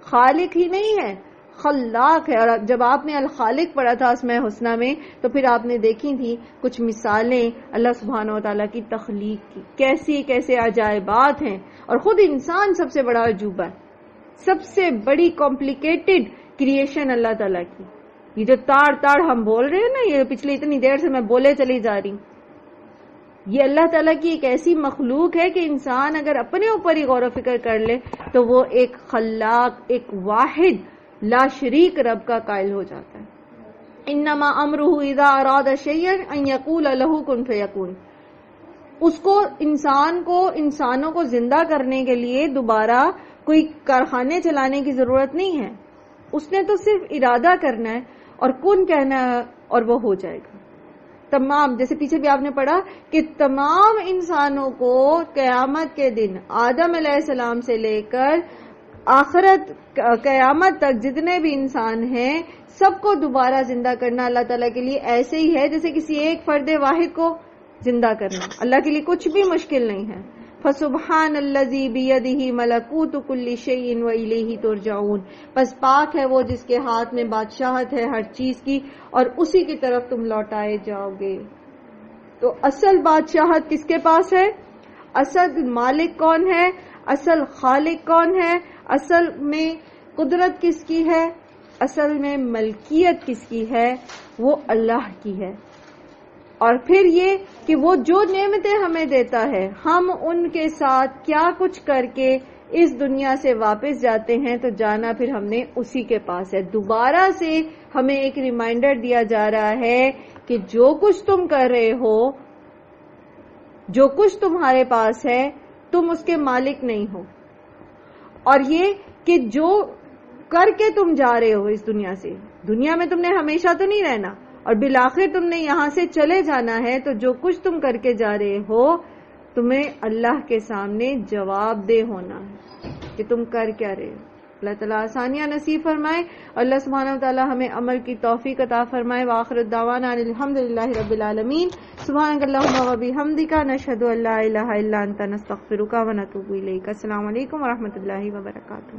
خالق ہی نہیں ہے، خلاق ہے. اور جب آپ نے الخالق پڑھا تھا اسماء الحسنی میں تو پھر آپ نے دیکھی تھی کچھ مثالیں اللہ سبحانہ و تعالیٰ کی تخلیق کی، کیسی کیسے عجائبات ہیں. اور خود انسان سب سے بڑا عجوبہ ہے، سب سے بڑی کمپلیکیٹڈ کریشن اللہ تعالیٰ کی. یہ جو تاڑ ہم بول رہے ہیں نا، یہ پچھلی اتنی دیر سے میں بولے چلی جا رہی ہوں، یہ اللہ تعالیٰ کی ایک ایسی مخلوق ہے کہ انسان اگر اپنے اوپر ہی غور و فکر کر لے تو وہ ایک خلاق، ایک واحد لا شریک رب کا قائل ہو جاتا ہے. انما امرہ اذا اراد شیئا ان یقول لہ کن فیکون. اس کو انسانوں کو زندہ کرنے کے لیے دوبارہ کوئی کارخانے چلانے کی ضرورت نہیں ہے. اس نے تو صرف ارادہ کرنا ہے اور کن کہنا ہے اور وہ ہو جائے گا. تمام، جیسے پیچھے بھی آپ نے پڑھا کہ تمام انسانوں کو قیامت کے دن آدم علیہ السلام سے لے کر آخرت قیامت تک جتنے بھی انسان ہیں سب کو دوبارہ زندہ کرنا اللہ تعالیٰ کے لیے ایسے ہی ہے جیسے کسی ایک فرد واحد کو زندہ کرنا. اللہ کے لیے کچھ بھی مشکل نہیں ہے. فَسُبْحَانَ الَّذِي بِيَدِهِ مَلَكُوتُ كُلِّ شَيْءٍ وَإِلَيْهِ تُرْجَعُونَ. بس پاک ہے وہ جس کے ہاتھ میں بادشاہت ہے ہر چیز کی اور اسی کی طرف تم لوٹائے جاؤ گے. تو اصل بادشاہت کس کے پاس ہے؟ اصل مالک کون ہے؟ اصل خالق کون ہے؟ اصل میں قدرت کس کی ہے؟ اصل میں ملکیت کس کی ہے؟ وہ اللہ کی ہے. اور پھر یہ کہ وہ جو نعمتیں ہمیں دیتا ہے ہم ان کے ساتھ کیا کچھ کر کے اس دنیا سے واپس جاتے ہیں تو جانا پھر ہم نے اسی کے پاس ہے. دوبارہ سے ہمیں ایک ریمائنڈر دیا جا رہا ہے کہ جو کچھ تم کر رہے ہو، جو کچھ تمہارے پاس ہے، تم اس کے مالک نہیں ہو. اور یہ کہ جو کر کے تم جا رہے ہو اس دنیا سے، دنیا میں تم نے ہمیشہ تو نہیں رہنا اور بالآخر تم نے یہاں سے چلے جانا ہے، تو جو کچھ تم کر کے جا رہے ہو تمہیں اللہ کے سامنے جواب دہ ہونا ہے کہ تم کر کیا رہے ہو. اللہ تعالیٰ آسانیاں نصیب فرمائے. اللہ سبحانہ و تعالیٰ ہمیں عمل کی توفیق عطا فرمائے. وآخر الدعوانا الحمدللہ رب العالمین. سبحانک اللہم و بحمدک، نشہد ان لا الہ الا انت، نستغفرک و نتوب الیک. السلام علیکم و رحمۃ اللہ وبرکاتہ.